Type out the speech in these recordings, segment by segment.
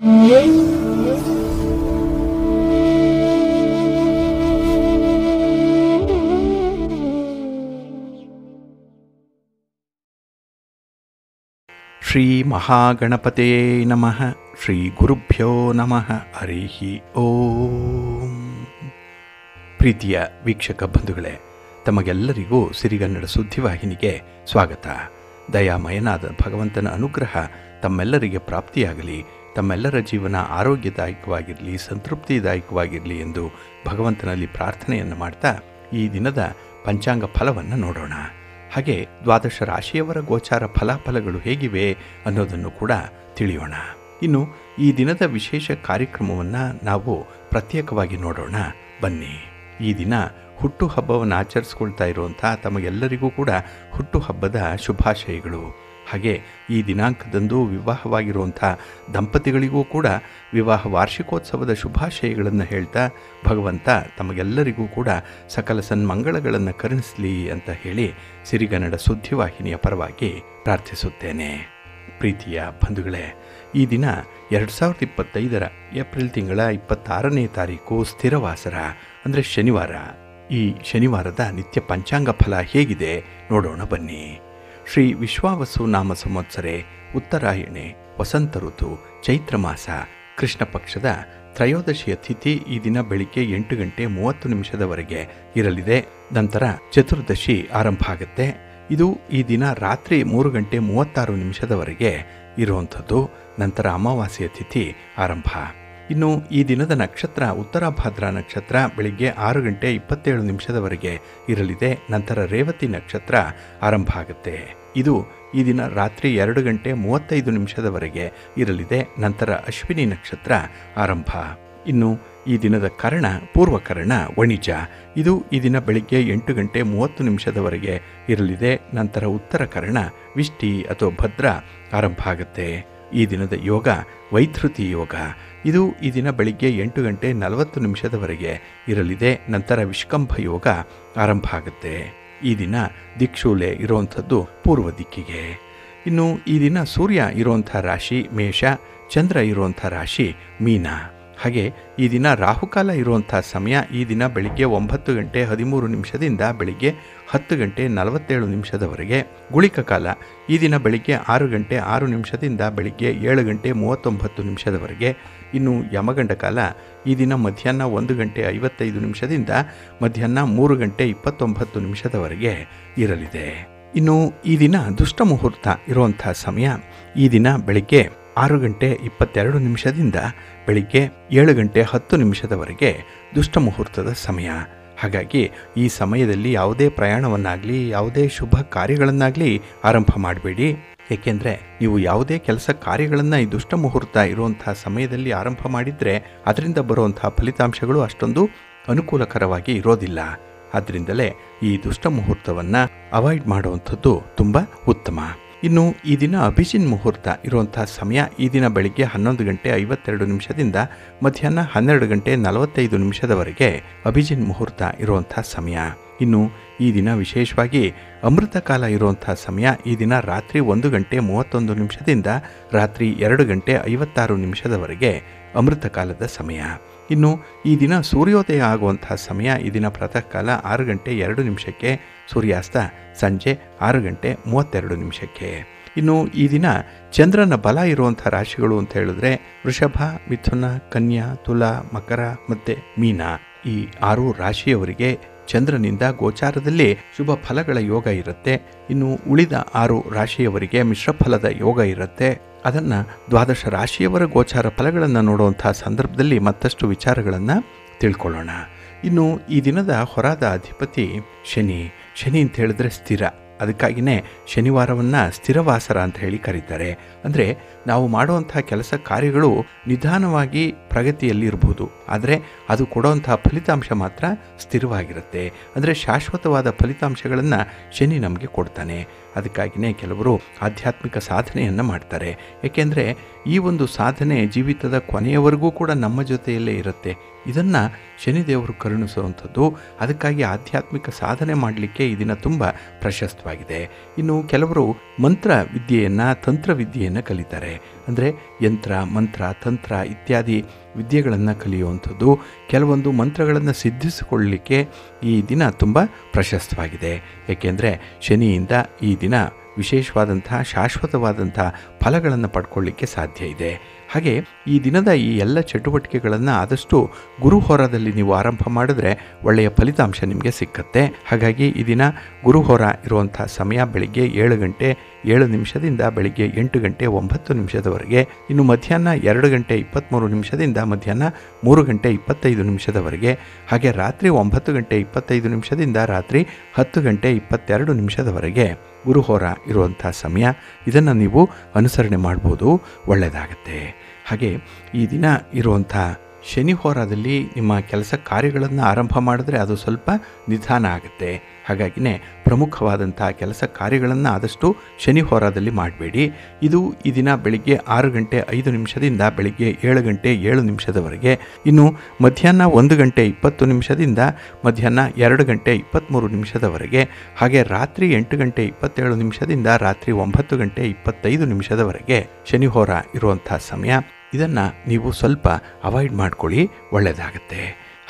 ಶ್ರೀ ಮಹಾಗಣಪತಯೇ ನಮಃ. ಶ್ರೀ ಗುರುಭ್ಯೋ ನಮಃ. ಹರಿ ಓಂ. ಪ್ರೀತಿಯ ವೀಕ್ಷಕ ಬಂಧುಗಳೇ, ತಮಗೆಲ್ಲರಿಗೂ ಸಿರಿಗನ್ನಡ ಸುದ್ದಿವಾಹಿನಿಗೆ ಸ್ವಾಗತ. ದಯಾಮಯನಾದ ಭಗವಂತನ ಅನುಗ್ರಹ ತಮ್ಮೆಲ್ಲರಿಗೆ ಪ್ರಾಪ್ತಿಯಾಗಲಿ, ತಮ್ಮೆಲ್ಲರ ಜೀವನ ಆರೋಗ್ಯದಾಯಕವಾಗಿರಲಿ, ಸಂತೃಪ್ತಿದಾಯಕವಾಗಿರಲಿ ಎಂದು ಭಗವಂತನಲ್ಲಿ ಪ್ರಾರ್ಥನೆಯನ್ನು ಮಾಡ್ತಾ ಈ ದಿನದ ಪಂಚಾಂಗ ಫಲವನ್ನು ನೋಡೋಣ. ಹಾಗೆ ದ್ವಾದಶ ರಾಶಿಯವರ ಗೋಚಾರ ಫಲಾಫಲಗಳು ಹೇಗಿವೆ ಅನ್ನೋದನ್ನು ಕೂಡ ತಿಳಿಯೋಣ. ಇನ್ನು ಈ ದಿನದ ವಿಶೇಷ ಕಾರ್ಯಕ್ರಮವನ್ನು ನಾವು ಪ್ರತ್ಯೇಕವಾಗಿ ನೋಡೋಣ ಬನ್ನಿ. ಈ ದಿನ ಹುಟ್ಟುಹಬ್ಬವನ್ನು ಆಚರಿಸ್ಕೊಳ್ತಾ ಇರುವಂಥ ತಮಗೆಲ್ಲರಿಗೂ ಕೂಡ ಹುಟ್ಟುಹಬ್ಬದ ಶುಭಾಶಯಗಳು. ಹಾಗೆ ಈ ದಿನಾಂಕದಂದು ವಿವಾಹವಾಗಿರುವಂಥ ದಂಪತಿಗಳಿಗೂ ಕೂಡ ವಿವಾಹ ವಾರ್ಷಿಕೋತ್ಸವದ ಶುಭಾಶಯಗಳನ್ನು ಹೇಳ್ತಾ ಭಗವಂತ ತಮಗೆಲ್ಲರಿಗೂ ಕೂಡ ಸಕಲ ಸನ್ಮಂಗಳಗಳನ್ನು ಕರುಣಿಸಲಿ ಅಂತ ಹೇಳಿ ಸಿರಿಗನ್ನಡ ಸುದ್ದಿವಾಹಿನಿಯ ಪರವಾಗಿ ಪ್ರಾರ್ಥಿಸುತ್ತೇನೆ. ಪ್ರೀತಿಯ ಬಂಧುಗಳೇ, ಈ ದಿನ 2025 ಏಪ್ರಿಲ್ ತಿಂಗಳ 26ನೇ ತಾರೀಕು ಸ್ಥಿರವಾಸರ ಅಂದರೆ ಶನಿವಾರ. ಈ ಶನಿವಾರದ ನಿತ್ಯ ಪಂಚಾಂಗ ಫಲ ಹೇಗಿದೆ ನೋಡೋಣ ಬನ್ನಿ. ಶ್ರೀ ವಿಶ್ವಾವಸು ನಾಮ ಸಂವತ್ಸರೆ, ಉತ್ತರಾಯಣೆ, ವಸಂತ ಋತು, ಚೈತ್ರ ಮಾಸ, ಕೃಷ್ಣ ಪಕ್ಷದ ತ್ರಯೋದಶಿಯ ತಿಥಿ ಈ ದಿನ ಬೆಳಿಗ್ಗೆ 8:30 ಇರಲಿದೆ. ನಂತರ ಚತುರ್ದಶಿ ಆರಂಭ ಆಗುತ್ತೆ. ಇದು ಈ ದಿನ ರಾತ್ರಿ 3:36 ಇರುವಂಥದ್ದು. ನಂತರ ಅಮಾವಾಸ್ಯೆಯ ತಿಥಿ ಆರಂಭ. ಇನ್ನು ಈ ದಿನದ ನಕ್ಷತ್ರ ಉತ್ತರಾಭಾದ್ರ ನಕ್ಷತ್ರ ಬೆಳಿಗ್ಗೆ 6:27 ಇರಲಿದೆ. ನಂತರ ರೇವತಿ ನಕ್ಷತ್ರ ಆರಂಭ ಆಗುತ್ತೆ. ಇದು ಈ ದಿನ ರಾತ್ರಿ 2:35 ಇರಲಿದೆ. ನಂತರ ಅಶ್ವಿನಿ ನಕ್ಷತ್ರ ಆರಂಭ. ಇನ್ನು ಈ ದಿನದ ಕರ್ಣ ಪೂರ್ವಕರ್ಣ ವಣಿಜ. ಇದು ಈ ದಿನ ಬೆಳಿಗ್ಗೆ 8:30 ಇರಲಿದೆ. ನಂತರ ಉತ್ತರ ಕರ್ಣ ವಿಷ್ಟಿ ಅಥವಾ ಭದ್ರ ಆರಂಭ ಆಗುತ್ತೆ. ಈ ದಿನದ ಯೋಗ ವೈಧೃತಿ ಯೋಗ. ಇದು ಈ ದಿನ ಬೆಳಿಗ್ಗೆ 8:40 ಇರಲಿದೆ. ನಂತರ ವಿಷ್ಕಂಭ ಯೋಗ ಆರಂಭ ಆಗುತ್ತೆ. ಈ ದಿನ ದಿಕ್ಷೂಲೆ ಇರುವಂಥದ್ದು ಪೂರ್ವ ದಿಕ್ಕಿಗೆ. ಇನ್ನು ಈ ದಿನ ಸೂರ್ಯ ಇರುವಂಥ ರಾಶಿ ಮೇಷ, ಚಂದ್ರ ಇರುವಂಥ ರಾಶಿ ಮೀನ. ಹಾಗೆ ಈ ದಿನ ರಾಹುಕಾಲ ಇರುವಂಥ ಸಮಯ ಈ ದಿನ ಬೆಳಿಗ್ಗೆ 9:13 ಬೆಳಿಗ್ಗೆ 10:47 ಗುಳಿಕ ಕಾಲ ಈ ದಿನ ಬೆಳಿಗ್ಗೆ 6:06 ಬೆಳಿಗ್ಗೆ 7:39 ಇನ್ನು ಯಮಗಂಡ ಕಾಲ ಈ ದಿನ ಮಧ್ಯಾಹ್ನ 1:55 ಮಧ್ಯಾಹ್ನ 3:29 ಇರಲಿದೆ. ಇನ್ನು ಈ ದಿನ ದುಷ್ಟ ಮುಹೂರ್ತ ಇರುವಂಥ ಸಮಯ ಈ ದಿನ ಬೆಳಿಗ್ಗೆ 6:22 ಬೆಳಿಗ್ಗೆ 7:10 ದುಷ್ಟ ಮುಹೂರ್ತದ ಸಮಯ. ಹಾಗಾಗಿ ಈ ಸಮಯದಲ್ಲಿ ಯಾವುದೇ ಪ್ರಯಾಣವನ್ನಾಗಲಿ ಯಾವುದೇ ಶುಭ ಕಾರ್ಯಗಳನ್ನಾಗಲಿ ಆರಂಭ ಮಾಡಬೇಡಿ. ಏಕೆಂದರೆ ನೀವು ಯಾವುದೇ ಕೆಲಸ ಕಾರ್ಯಗಳನ್ನು ಈ ದುಷ್ಟ ಮುಹೂರ್ತ ಇರುವಂಥ ಸಮಯದಲ್ಲಿ ಆರಂಭ ಮಾಡಿದರೆ ಅದರಿಂದ ಬರುವಂಥ ಫಲಿತಾಂಶಗಳು ಅಷ್ಟೊಂದು ಅನುಕೂಲಕರವಾಗಿ ಇರೋದಿಲ್ಲ. ಆದ್ದರಿಂದಲೇ ಈ ದುಷ್ಟ ಮುಹೂರ್ತವನ್ನು ಅವಾಯ್ಡ್ ಮಾಡುವಂಥದ್ದು ತುಂಬ ಉತ್ತಮ. ಇನ್ನು ಈ ದಿನ ಅಭಿಜಿನ್ ಮುಹೂರ್ತ ಇರುವಂಥ ಸಮಯ ಈ ದಿನ ಬೆಳಿಗ್ಗೆ 11:52 ಮಧ್ಯಾಹ್ನ 12:45 ಅಭಿಜಿನ್ ಮುಹೂರ್ತ ಇರುವಂಥ ಸಮಯ. ಇನ್ನು ಈ ದಿನ ವಿಶೇಷವಾಗಿ ಅಮೃತ ಕಾಲ ಇರುವಂಥ ಸಮಯ ಈ ದಿನ ರಾತ್ರಿ 1:31 ರಾತ್ರಿ 2:56 ಅಮೃತ ಕಾಲದ ಸಮಯ. ಇನ್ನು ಈ ದಿನ ಸೂರ್ಯೋದಯ ಆಗುವಂಥ ಸಮಯ ಈ ದಿನ ಪ್ರಾತಃ ಕಾಲ 6:02 ಸೂರ್ಯಾಸ್ತ ಸಂಜೆ 6:32. ಇನ್ನು ಈ ದಿನ ಚಂದ್ರನ ಬಲ ಇರುವಂಥ ರಾಶಿಗಳು ಅಂತ ಹೇಳಿದ್ರೆ ವೃಷಭ, ಮಿಥುನ, ಕನ್ಯಾ, ತುಲಾ, ಮಕರ ಮತ್ತು ಮೀನ. ಈ 6 ರಾಶಿಯವರಿಗೆ ಚಂದ್ರನಿಂದ ಗೋಚಾರದಲ್ಲಿ ಶುಭ ಫಲಗಳ ಯೋಗ ಇರುತ್ತೆ. ಇನ್ನು ಉಳಿದ 6 ರಾಶಿಯವರಿಗೆ ಮಿಶ್ರ ಫಲದ ಯೋಗ ಇರುತ್ತೆ. ಅದನ್ನು ದ್ವಾದಶ ರಾಶಿಯವರ ಗೋಚಾರ ಫಲಗಳನ್ನು ನೋಡುವಂಥ ಸಂದರ್ಭದಲ್ಲಿ ಮತ್ತಷ್ಟು ವಿಚಾರಗಳನ್ನು ತಿಳ್ಕೊಳ್ಳೋಣ. ಇನ್ನು ಈ ದಿನದ ಹೊರಾದ ಅಧಿಪತಿ ಶನಿ. ಶನಿ ಅಂತ ಹೇಳಿದ್ರೆ ಸ್ಥಿರ. ಅದಕ್ಕಾಗಿಯೇ ಶನಿವಾರವನ್ನು ಸ್ಥಿರವಾಸರ ಅಂತ ಹೇಳಿ ಕರೀತಾರೆ. ಅಂದರೆ ನಾವು ಮಾಡುವಂಥ ಕೆಲಸ ಕಾರ್ಯಗಳು ನಿಧಾನವಾಗಿ ಪ್ರಗತಿಯಲ್ಲಿ ಇರಬಹುದು, ಆದರೆ ಅದು ಕೊಡುವಂಥ ಫಲಿತಾಂಶ ಮಾತ್ರ ಸ್ಥಿರವಾಗಿರುತ್ತೆ. ಅಂದರೆ ಶಾಶ್ವತವಾದ ಫಲಿತಾಂಶಗಳನ್ನು ಶನಿ ನಮಗೆ ಕೊಡ್ತಾನೆ. ಅದಕ್ಕಾಗಿಯೇ ಕೆಲವರು ಆಧ್ಯಾತ್ಮಿಕ ಸಾಧನೆಯನ್ನು ಮಾಡ್ತಾರೆ. ಏಕೆಂದರೆ ಈ ಒಂದು ಸಾಧನೆ ಜೀವಿತದ ಕೊನೆಯವರೆಗೂ ಕೂಡ ನಮ್ಮ ಜೊತೆಯಲ್ಲೇ ಇರುತ್ತೆ. ಇದನ್ನು ಶನಿದೇವರು ಕರುಣಿಸುವಂಥದ್ದು. ಅದಕ್ಕಾಗಿ ಆಧ್ಯಾತ್ಮಿಕ ಸಾಧನೆ ಮಾಡಲಿಕ್ಕೆ ಈ ದಿನ ತುಂಬ ಪ್ರಶಸ್ತವಾಗಿದೆ. ಇನ್ನು ಕೆಲವರು ಮಂತ್ರ ವಿದ್ಯೆಯನ್ನು ತಂತ್ರವಿದ್ಯೆಯನ್ನು ಕಲಿತಾರೆ. ಇರುತ್ತೆ. ಅಂದರೆ ಯಂತ್ರ, ಮಂತ್ರ, ತಂತ್ರ ಇತ್ಯಾದಿ ವಿದ್ಯೆಗಳನ್ನು ಕಲಿಯುವಂಥದ್ದು, ಕೆಲವೊಂದು ಮಂತ್ರಗಳನ್ನು ಸಿದ್ಧಿಸಿಕೊಳ್ಳಲಿಕ್ಕೆ ಈ ದಿನ ತುಂಬ ಪ್ರಶಸ್ತವಾಗಿದೆ. ಏಕೆಂದರೆ ಶನಿಯಿಂದ ಈ ದಿನ ವಿಶೇಷವಾದಂಥ ಶಾಶ್ವತವಾದಂಥ ಫಲಗಳನ್ನು ಪಡ್ಕೊಳ್ಳಿಕ್ಕೆ ಸಾಧ್ಯ ಇದೆ. ಹಾಗೆ ಈ ದಿನದ ಈ ಎಲ್ಲ ಚಟುವಟಿಕೆಗಳನ್ನು ಆದಷ್ಟು ಗುರುಹೋರದಲ್ಲಿ ನೀವು ಆರಂಭ ಮಾಡಿದ್ರೆ ಒಳ್ಳೆಯ ಫಲಿತಾಂಶ ನಿಮಗೆ ಸಿಕ್ಕತ್ತೆ. ಹಾಗಾಗಿ ಈ ದಿನ ಗುರುಹೋರ ಇರುವಂಥ ಸಮಯ ಬೆಳಿಗ್ಗೆ 7 ಗಂಟೆ 7 ನಿಮಿಷದಿಂದ ಬೆಳಿಗ್ಗೆ 8 ಗಂಟೆ 9 ನಿಮಿಷದವರೆಗೆ, ಇನ್ನು ಮಧ್ಯಾಹ್ನ 2 ಗಂಟೆ 23 ನಿಮಿಷದಿಂದ ಮಧ್ಯಾಹ್ನ 3 ಗಂಟೆ 25 ನಿಮಿಷದವರೆಗೆ, ಹಾಗೆ ರಾತ್ರಿ 9 ಗಂಟೆ 25 ನಿಮಿಷದಿಂದ ರಾತ್ರಿ 10 ಗಂಟೆ 22 ನಿಮಿಷದವರೆಗೆ ಗುರುಹೋರ ಇರುವಂಥ ಸಮಯ. ಇದನ್ನು ನೀವು ಅನುಸರಣೆ ಮಾಡ್ಬೋದು, ಒಳ್ಳೆಯದಾಗತ್ತೆ. ಹಾಗೆ ಈ ದಿನ ಇರುವಂಥ ಶನಿ ಹೋರಾದಲ್ಲಿ ನಿಮ್ಮ ಕೆಲಸ ಕಾರ್ಯಗಳನ್ನು ಆರಂಭ ಮಾಡಿದ್ರೆ ಅದು ಸ್ವಲ್ಪ ನಿಧಾನ ಆಗುತ್ತೆ. ಹಾಗಾಗಿನೇ ಪ್ರಮುಖವಾದಂಥ ಕೆಲಸ ಕಾರ್ಯಗಳನ್ನು ಆದಷ್ಟು ಶನಿ ಹೋರಾದಲ್ಲಿ ಮಾಡಬೇಡಿ. ಇದು ಈ ದಿನ ಬೆಳಿಗ್ಗೆ 6 ಗಂಟೆ 5 ನಿಮಿಷದಿಂದ ಬೆಳಿಗ್ಗೆ 7 ಗಂಟೆ 7 ನಿಮಿಷದವರೆಗೆ, ಇನ್ನು ಮಧ್ಯಾಹ್ನ 1 ಗಂಟೆ 20 ನಿಮಿಷದಿಂದ ಮಧ್ಯಾಹ್ನ 2 ಗಂಟೆ 23 ನಿಮಿಷದವರೆಗೆ, ಹಾಗೆ ರಾತ್ರಿ 8 ಗಂಟೆ 27 ನಿಮಿಷದಿಂದ ರಾತ್ರಿ 9 ಗಂಟೆ 25 ನಿಮಿಷದವರೆಗೆ ಶನಿ ಹೋರ ಇರುವಂಥ ಸಮಯ. ಇದನ್ನು ನೀವು ಸ್ವಲ್ಪ ಅವಾಯ್ಡ್ ಮಾಡ್ಕೊಳ್ಳಿ, ಒಳ್ಳೆಯದಾಗತ್ತೆ.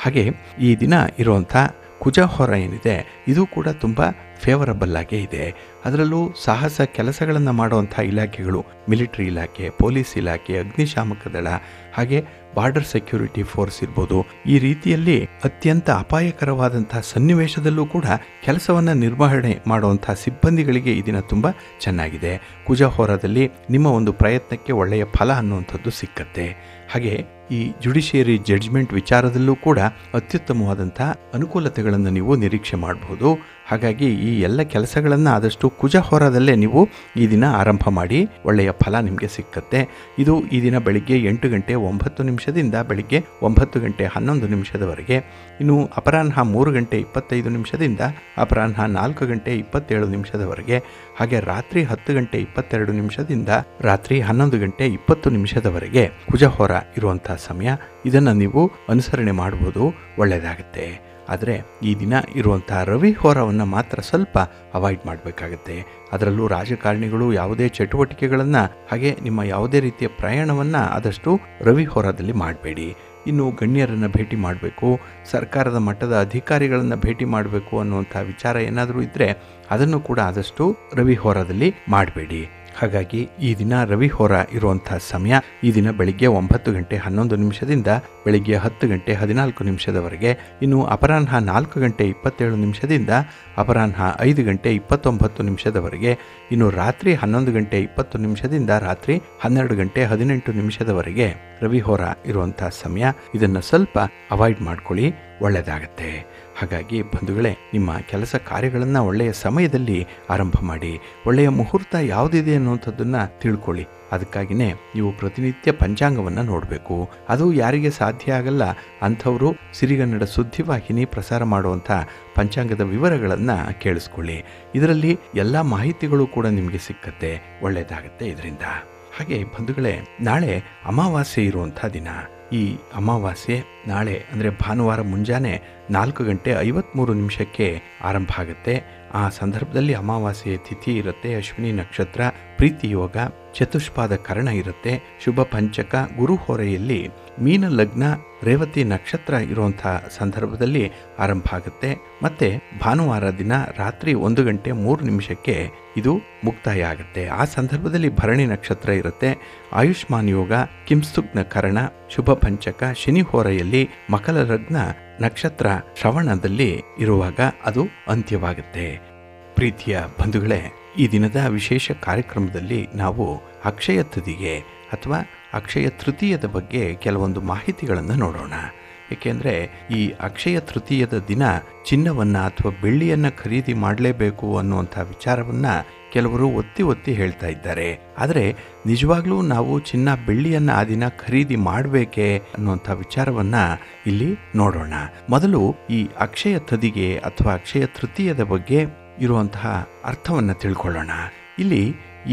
ಹಾಗೆ ಈ ದಿನ ಇರುವಂಥ ಕುಜ ಹೋರ ಏನಿದೆ ಇದು ಕೂಡ ತುಂಬ ಫೇವರಬಲ್ ಆಗೇ ಇದೆ. ಅದರಲ್ಲೂ ಸಾಹಸ ಕೆಲಸಗಳನ್ನು ಮಾಡುವಂಥ ಇಲಾಖೆಗಳು, ಮಿಲಿಟರಿ ಇಲಾಖೆ, ಪೊಲೀಸ್ ಇಲಾಖೆ, ಅಗ್ನಿಶಾಮಕ ದಳ, ಹಾಗೆ ಬಾರ್ಡರ್ ಸೆಕ್ಯೂರಿಟಿ ಫೋರ್ಸ್ ಇರ್ಬೋದು, ಈ ರೀತಿಯಲ್ಲಿ ಅತ್ಯಂತ ಅಪಾಯಕರವಾದಂಥ ಸನ್ನಿವೇಶದಲ್ಲೂ ಕೂಡ ಕೆಲಸವನ್ನು ನಿರ್ವಹಣೆ ಮಾಡುವಂಥ ಸಿಬ್ಬಂದಿಗಳಿಗೆ ಈ ದಿನ ತುಂಬ ಚೆನ್ನಾಗಿದೆ. ಕುಜ ಹೋರಾದಲ್ಲಿ ನಿಮ್ಮ ಒಂದು ಪ್ರಯತ್ನಕ್ಕೆ ಒಳ್ಳೆಯ ಫಲ ಅನ್ನುವಂಥದ್ದು ಸಿಕ್ಕತ್ತೆ. ಹಾಗೆ ಈ ಜುಡಿಷಿಯರಿ ಜಡ್ಜ್ಮೆಂಟ್ ವಿಚಾರದಲ್ಲೂ ಕೂಡ ಅತ್ಯುತ್ತಮವಾದಂಥ ಅನುಕೂಲತೆಗಳನ್ನು ನೀವು ನಿರೀಕ್ಷೆ ಮಾಡಬಹುದು. ಹಾಗಾಗಿ ಈ ಎಲ್ಲ ಕೆಲಸಗಳನ್ನು ಆದಷ್ಟು ಕುಜ ಹೋರಾದಲ್ಲೇ ನೀವು ಈ ದಿನ ಆರಂಭ ಮಾಡಿ, ಒಳ್ಳೆಯ ಫಲ ನಿಮಗೆ ಸಿಕ್ಕತ್ತೆ. ಇದು ಈ ದಿನ ಬೆಳಿಗ್ಗೆ 8 ಗಂಟೆ 9 ನಿಮಿಷದಿಂದ ಬೆಳಿಗ್ಗೆ 9 ಗಂಟೆ 11 ನಿಮಿಷದವರೆಗೆ, ಇನ್ನು ಅಪರಾಹ್ನ 3 ಗಂಟೆ 25 ನಿಮಿಷದಿಂದ ಅಪರಾಹ್ನ 4 ಗಂಟೆ 27 ನಿಮಿಷದವರೆಗೆ, ಹಾಗೆ ರಾತ್ರಿ 10 ಗಂಟೆ 22 ನಿಮಿಷದಿಂದ ರಾತ್ರಿ 11 ಗಂಟೆ 20 ನಿಮಿಷದವರೆಗೆ ಕುಜ ಹೋರ ಇರುವಂಥ ಸಮಯ. ಇದನ್ನು ನೀವು ಅನುಸರಣೆ ಮಾಡ್ಬೋದು, ಒಳ್ಳೆಯದಾಗುತ್ತೆ. ಆದರೆ ಈ ದಿನ ಇರುವಂಥ ರವಿ ಹೋರವನ್ನು ಮಾತ್ರ ಸ್ವಲ್ಪ ಅವಾಯ್ಡ್ ಮಾಡಬೇಕಾಗತ್ತೆ. ಅದರಲ್ಲೂ ರಾಜಕಾರಣಿಗಳು ಯಾವುದೇ ಚಟುವಟಿಕೆಗಳನ್ನು, ಹಾಗೆ ನಿಮ್ಮ ಯಾವುದೇ ರೀತಿಯ ಪ್ರಯಾಣವನ್ನು ಆದಷ್ಟು ರವಿ ಹೋರಾದಲ್ಲಿ ಮಾಡಬೇಡಿ. ಇನ್ನು ಗಣ್ಯರನ್ನು ಭೇಟಿ ಮಾಡಬೇಕು, ಸರ್ಕಾರದ ಮಟ್ಟದ ಅಧಿಕಾರಿಗಳನ್ನು ಭೇಟಿ ಮಾಡಬೇಕು ಅನ್ನುವಂಥ ವಿಚಾರ ಏನಾದರೂ ಇದ್ದರೆ ಅದನ್ನು ಕೂಡ ಆದಷ್ಟು ರವಿ ಹೋರಾದಲ್ಲಿ ಮಾಡಬೇಡಿ. ಹಾಗಾಗಿ ಈ ದಿನ ರವಿ ಹೋರ ಇರುವಂಥ ಸಮಯ ಈ ದಿನ ಬೆಳಿಗ್ಗೆ 9 ಗಂಟೆ 11 ನಿಮಿಷದಿಂದ ಬೆಳಿಗ್ಗೆ 10 ಗಂಟೆ 14 ನಿಮಿಷದವರೆಗೆ, ಇನ್ನು ಅಪರಾಹ್ನ 4 ಗಂಟೆ 27 ನಿಮಿಷದಿಂದ ಅಪರಾಹ್ನ 5 ಗಂಟೆ 29 ನಿಮಿಷದವರೆಗೆ, ಇನ್ನು ರಾತ್ರಿ 11 ಗಂಟೆ 20 ನಿಮಿಷದಿಂದ ರಾತ್ರಿ 12 ಗಂಟೆ 18 ನಿಮಿಷದವರೆಗೆ ರವಿ ಹೋರ ಇರುವಂಥ ಸಮಯ. ಇದನ್ನು ಸ್ವಲ್ಪ ಅವಾಯ್ಡ್ ಮಾಡ್ಕೊಳ್ಳಿ, ಒಳ್ಳೆಯದಾಗತ್ತೆ. ಹಾಗಾಗಿ ಬಂಧುಗಳೇ, ನಿಮ್ಮ ಕೆಲಸ ಕಾರ್ಯಗಳನ್ನು ಒಳ್ಳೆಯ ಸಮಯದಲ್ಲಿ ಆರಂಭ ಮಾಡಿ, ಒಳ್ಳೆಯ ಮುಹೂರ್ತ ಯಾವುದಿದೆ ಅನ್ನುವಂಥದ್ದನ್ನು ತಿಳ್ಕೊಳ್ಳಿ. ಅದಕ್ಕಾಗಿಯೇ ನೀವು ಪ್ರತಿನಿತ್ಯ ಪಂಚಾಂಗವನ್ನು ನೋಡಬೇಕು. ಅದು ಯಾರಿಗೆ ಸಾಧ್ಯ ಆಗಲ್ಲ ಅಂಥವರು ಸಿರಿಗನ್ನಡ ಸುದ್ದಿವಾಹಿನಿ ಪ್ರಸಾರ ಮಾಡುವಂಥ ಪಂಚಾಂಗದ ವಿವರಗಳನ್ನು ಕೇಳಿಸ್ಕೊಳ್ಳಿ. ಇದರಲ್ಲಿ ಎಲ್ಲ ಮಾಹಿತಿಗಳು ಕೂಡ ನಿಮಗೆ ಸಿಕ್ಕತ್ತೆ, ಒಳ್ಳೆಯದಾಗತ್ತೆ ಇದರಿಂದ. ಹಾಗೆ ಬಂಧುಗಳೇ, ನಾಳೆ ಅಮಾವಾಸ್ಯೆ ಇರುವಂಥ ದಿನ. ಈ ಅಮಾವಾಸ್ಯೆ ನಾಳೆ ಅಂದರೆ ಭಾನುವಾರ ಮುಂಜಾನೆ 4 ಗಂಟೆ 53 ನಿಮಿಷಕ್ಕೆ ಆರಂಭ ಆಗುತ್ತೆ. ಆ ಸಂದರ್ಭದಲ್ಲಿ ಅಮಾವಾಸ್ಯೆ ತಿಥಿ ಇರುತ್ತೆ, ಅಶ್ವಿನಿ ನಕ್ಷತ್ರ, ಪ್ರೀತಿ ಯೋಗ, ಚತುಷ್ಪಾದ ಕರ್ಣ ಇರುತ್ತೆ, ಶುಭ ಪಂಚಕ, ಗುರು ಹೊರೆಯಲ್ಲಿ ಮೀನ ಲಗ್ನ, ರೇವತಿ ನಕ್ಷತ್ರ ಇರುವಂಥ ಸಂದರ್ಭದಲ್ಲಿ ಆರಂಭ ಆಗುತ್ತೆ. ಮತ್ತೆ ಭಾನುವಾರ ದಿನ ರಾತ್ರಿ 1 ಗಂಟೆ 3 ನಿಮಿಷಕ್ಕೆ ಇದು ಮುಕ್ತಾಯ ಆಗುತ್ತೆ. ಆ ಸಂದರ್ಭದಲ್ಲಿ ಭರಣಿ ನಕ್ಷತ್ರ ಇರುತ್ತೆ, ಆಯುಷ್ಮಾನ್ ಯೋಗ, ಕಿಂಸುಗ್ನ ಕರ್ಣ, ಶುಭ ಪಂಚಕ, ಶನಿ ಹೊರೆಯಲ್ಲಿ ಮಕರ ಲಗ್ನ ನಕ್ಷತ್ರ ಶ್ರವಣದಲ್ಲಿ ಇರುವಾಗ ಅದು ಅಂತ್ಯವಾಗುತ್ತೆ. ಪ್ರೀತಿಯ ಬಂಧುಗಳೇ, ಈ ದಿನದ ವಿಶೇಷ ಕಾರ್ಯಕ್ರಮದಲ್ಲಿ ನಾವು ಅಕ್ಷಯ ತೃತೀಯೆ ಅಥವಾ ಅಕ್ಷಯ ತೃತೀಯದ ಬಗ್ಗೆ ಕೆಲವೊಂದು ಮಾಹಿತಿಗಳನ್ನು ನೋಡೋಣ. ಏಕೆಂದರೆ ಈ ಅಕ್ಷಯ ತೃತೀಯದ ದಿನ ಚಿನ್ನವನ್ನು ಅಥವಾ ಬೆಳ್ಳಿಯನ್ನು ಖರೀದಿ ಮಾಡಲೇಬೇಕು ಅನ್ನುವಂಥ ವಿಚಾರವನ್ನು ಕೆಲವರು ಒತ್ತಿ ಹೇಳ್ತಾ ಇದ್ದಾರೆ. ಆದರೆ ನಿಜವಾಗ್ಲೂ ನಾವು ಚಿನ್ನ ಬೆಳ್ಳಿಯನ್ನು ಆ ದಿನ ಖರೀದಿ ಮಾಡಬೇಕೇ ಅನ್ನುವಂಥ ವಿಚಾರವನ್ನು ಇಲ್ಲಿ ನೋಡೋಣ. ಮೊದಲು ಈ ಅಕ್ಷಯ ತದಿಗೆ ಅಥವಾ ಅಕ್ಷಯ ತೃತೀಯದ ಬಗ್ಗೆ ಇರುವಂತಹ ಅರ್ಥವನ್ನು ತಿಳ್ಕೊಳ್ಳೋಣ. ಇಲ್ಲಿ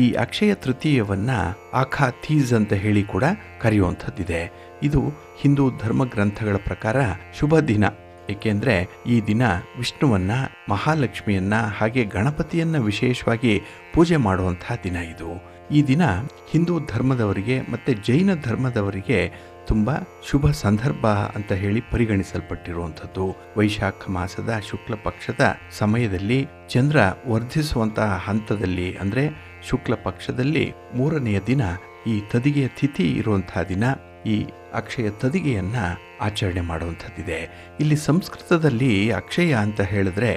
ಈ ಅಕ್ಷಯ ತೃತೀಯವನ್ನು ಆಖಾ ತೀಜ್ ಅಂತ ಹೇಳಿ ಕೂಡ ಕರೆಯುವಂಥದ್ದಿದೆ. ಇದು ಹಿಂದೂ ಧರ್ಮ ಗ್ರಂಥಗಳ ಪ್ರಕಾರ ಶುಭ ದಿನ. ಏಕೆಂದರೆ ಈ ದಿನ ವಿಷ್ಣುವನ್ನ, ಮಹಾಲಕ್ಷ್ಮಿಯನ್ನ ಹಾಗೆ ಗಣಪತಿಯನ್ನ ವಿಶೇಷವಾಗಿ ಪೂಜೆ ಮಾಡುವಂತಹ ದಿನ ಇದು. ಈ ದಿನ ಹಿಂದೂ ಧರ್ಮದವರಿಗೆ ಮತ್ತು ಜೈನ ಧರ್ಮದವರಿಗೆ ತುಂಬ ಶುಭ ಸಂದರ್ಭ ಅಂತ ಹೇಳಿ ಪರಿಗಣಿಸಲ್ಪಟ್ಟಿರುವಂಥದ್ದು. ವೈಶಾಖ ಮಾಸದ ಶುಕ್ಲ ಪಕ್ಷದ ಸಮಯದಲ್ಲಿ ಚಂದ್ರ ವರ್ಧಿಸುವಂತಹ ಹಂತದಲ್ಲಿ, ಅಂದರೆ ಶುಕ್ಲ ಪಕ್ಷದಲ್ಲಿ 3ನೆಯ ದಿನ ಈ ತದಿಗೆಯ ತಿಥಿ ಇರುವಂತಹ ದಿನ ಈ ಅಕ್ಷಯ ತದಿಗೆಯನ್ನ ಆಚರಣೆ ಮಾಡುವಂಥದ್ದಿದೆ. ಇಲ್ಲಿ ಸಂಸ್ಕೃತದಲ್ಲಿ ಅಕ್ಷಯ ಅಂತ ಹೇಳಿದ್ರೆ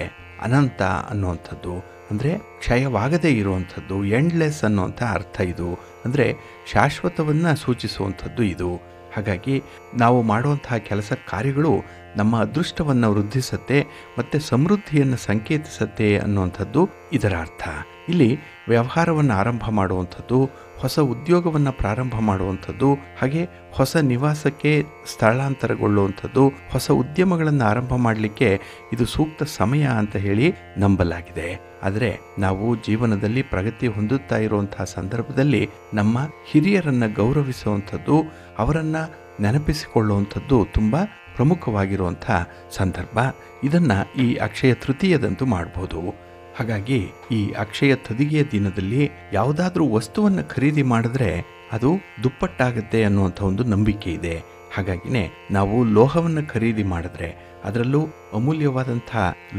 ಅನಂತ ಅನ್ನುವಂಥದ್ದು, ಅಂದರೆ ಕ್ಷಯವಾಗದೇ ಇರುವಂಥದ್ದು, ಎಂಡ್ಲೆಸ್ ಅನ್ನುವಂಥ ಅರ್ಥ ಇದು. ಅಂದರೆ ಶಾಶ್ವತವನ್ನು ಸೂಚಿಸುವಂಥದ್ದು ಇದು. ಹಾಗಾಗಿ ನಾವು ಮಾಡುವಂತಹ ಕೆಲಸ ಕಾರ್ಯಗಳು ನಮ್ಮ ಅದೃಷ್ಟವನ್ನು ವೃದ್ಧಿಸುತ್ತೆ ಮತ್ತು ಸಮೃದ್ಧಿಯನ್ನು ಸಂಕೇತಿಸುತ್ತೆ ಅನ್ನುವಂಥದ್ದು ಇದರ ಅರ್ಥ. ಇಲ್ಲಿ ವ್ಯವಹಾರವನ್ನು ಆರಂಭ ಮಾಡುವಂಥದ್ದು, ಹೊಸ ಉದ್ಯೋಗವನ್ನು ಪ್ರಾರಂಭ ಮಾಡುವಂಥದ್ದು, ಹಾಗೆ ಹೊಸ ನಿವಾಸಕ್ಕೆ ಸ್ಥಳಾಂತರಗೊಳ್ಳುವಂಥದ್ದು, ಹೊಸ ಉದ್ಯಮಗಳನ್ನು ಆರಂಭ ಮಾಡಲಿಕ್ಕೆ ಇದು ಸೂಕ್ತ ಸಮಯ ಅಂತ ಹೇಳಿ ನಂಬಲಾಗಿದೆ. ಆದರೆ ನಾವು ಜೀವನದಲ್ಲಿ ಪ್ರಗತಿ ಹೊಂದುತ್ತಾ ಇರುವಂತಹ ಸಂದರ್ಭದಲ್ಲಿ ನಮ್ಮ ಹಿರಿಯರನ್ನು ಗೌರವಿಸುವಂಥದ್ದು, ಅವರನ್ನು ನೆನಪಿಸಿಕೊಳ್ಳುವಂಥದ್ದು ತುಂಬ ಪ್ರಮುಖವಾಗಿರುವಂಥ ಸಂದರ್ಭ. ಇದನ್ನು ಈ ಅಕ್ಷಯ ತೃತೀಯದಂದು ಮಾಡ್ಬೋದು. ಹಾಗಾಗಿ ಈ ಅಕ್ಷಯ ತದಿಗೆಯ ದಿನದಲ್ಲಿ ಯಾವುದಾದ್ರೂ ವಸ್ತುವನ್ನು ಖರೀದಿ ಮಾಡಿದ್ರೆ ಅದು ದುಪ್ಪಟ್ಟಾಗುತ್ತೆ ಅನ್ನುವಂಥ ಒಂದು ನಂಬಿಕೆ ಇದೆ. ಹಾಗಾಗಿನೇ ನಾವು ಲೋಹವನ್ನು ಖರೀದಿ ಮಾಡಿದ್ರೆ, ಅದರಲ್ಲೂ ಅಮೂಲ್ಯವಾದಂಥ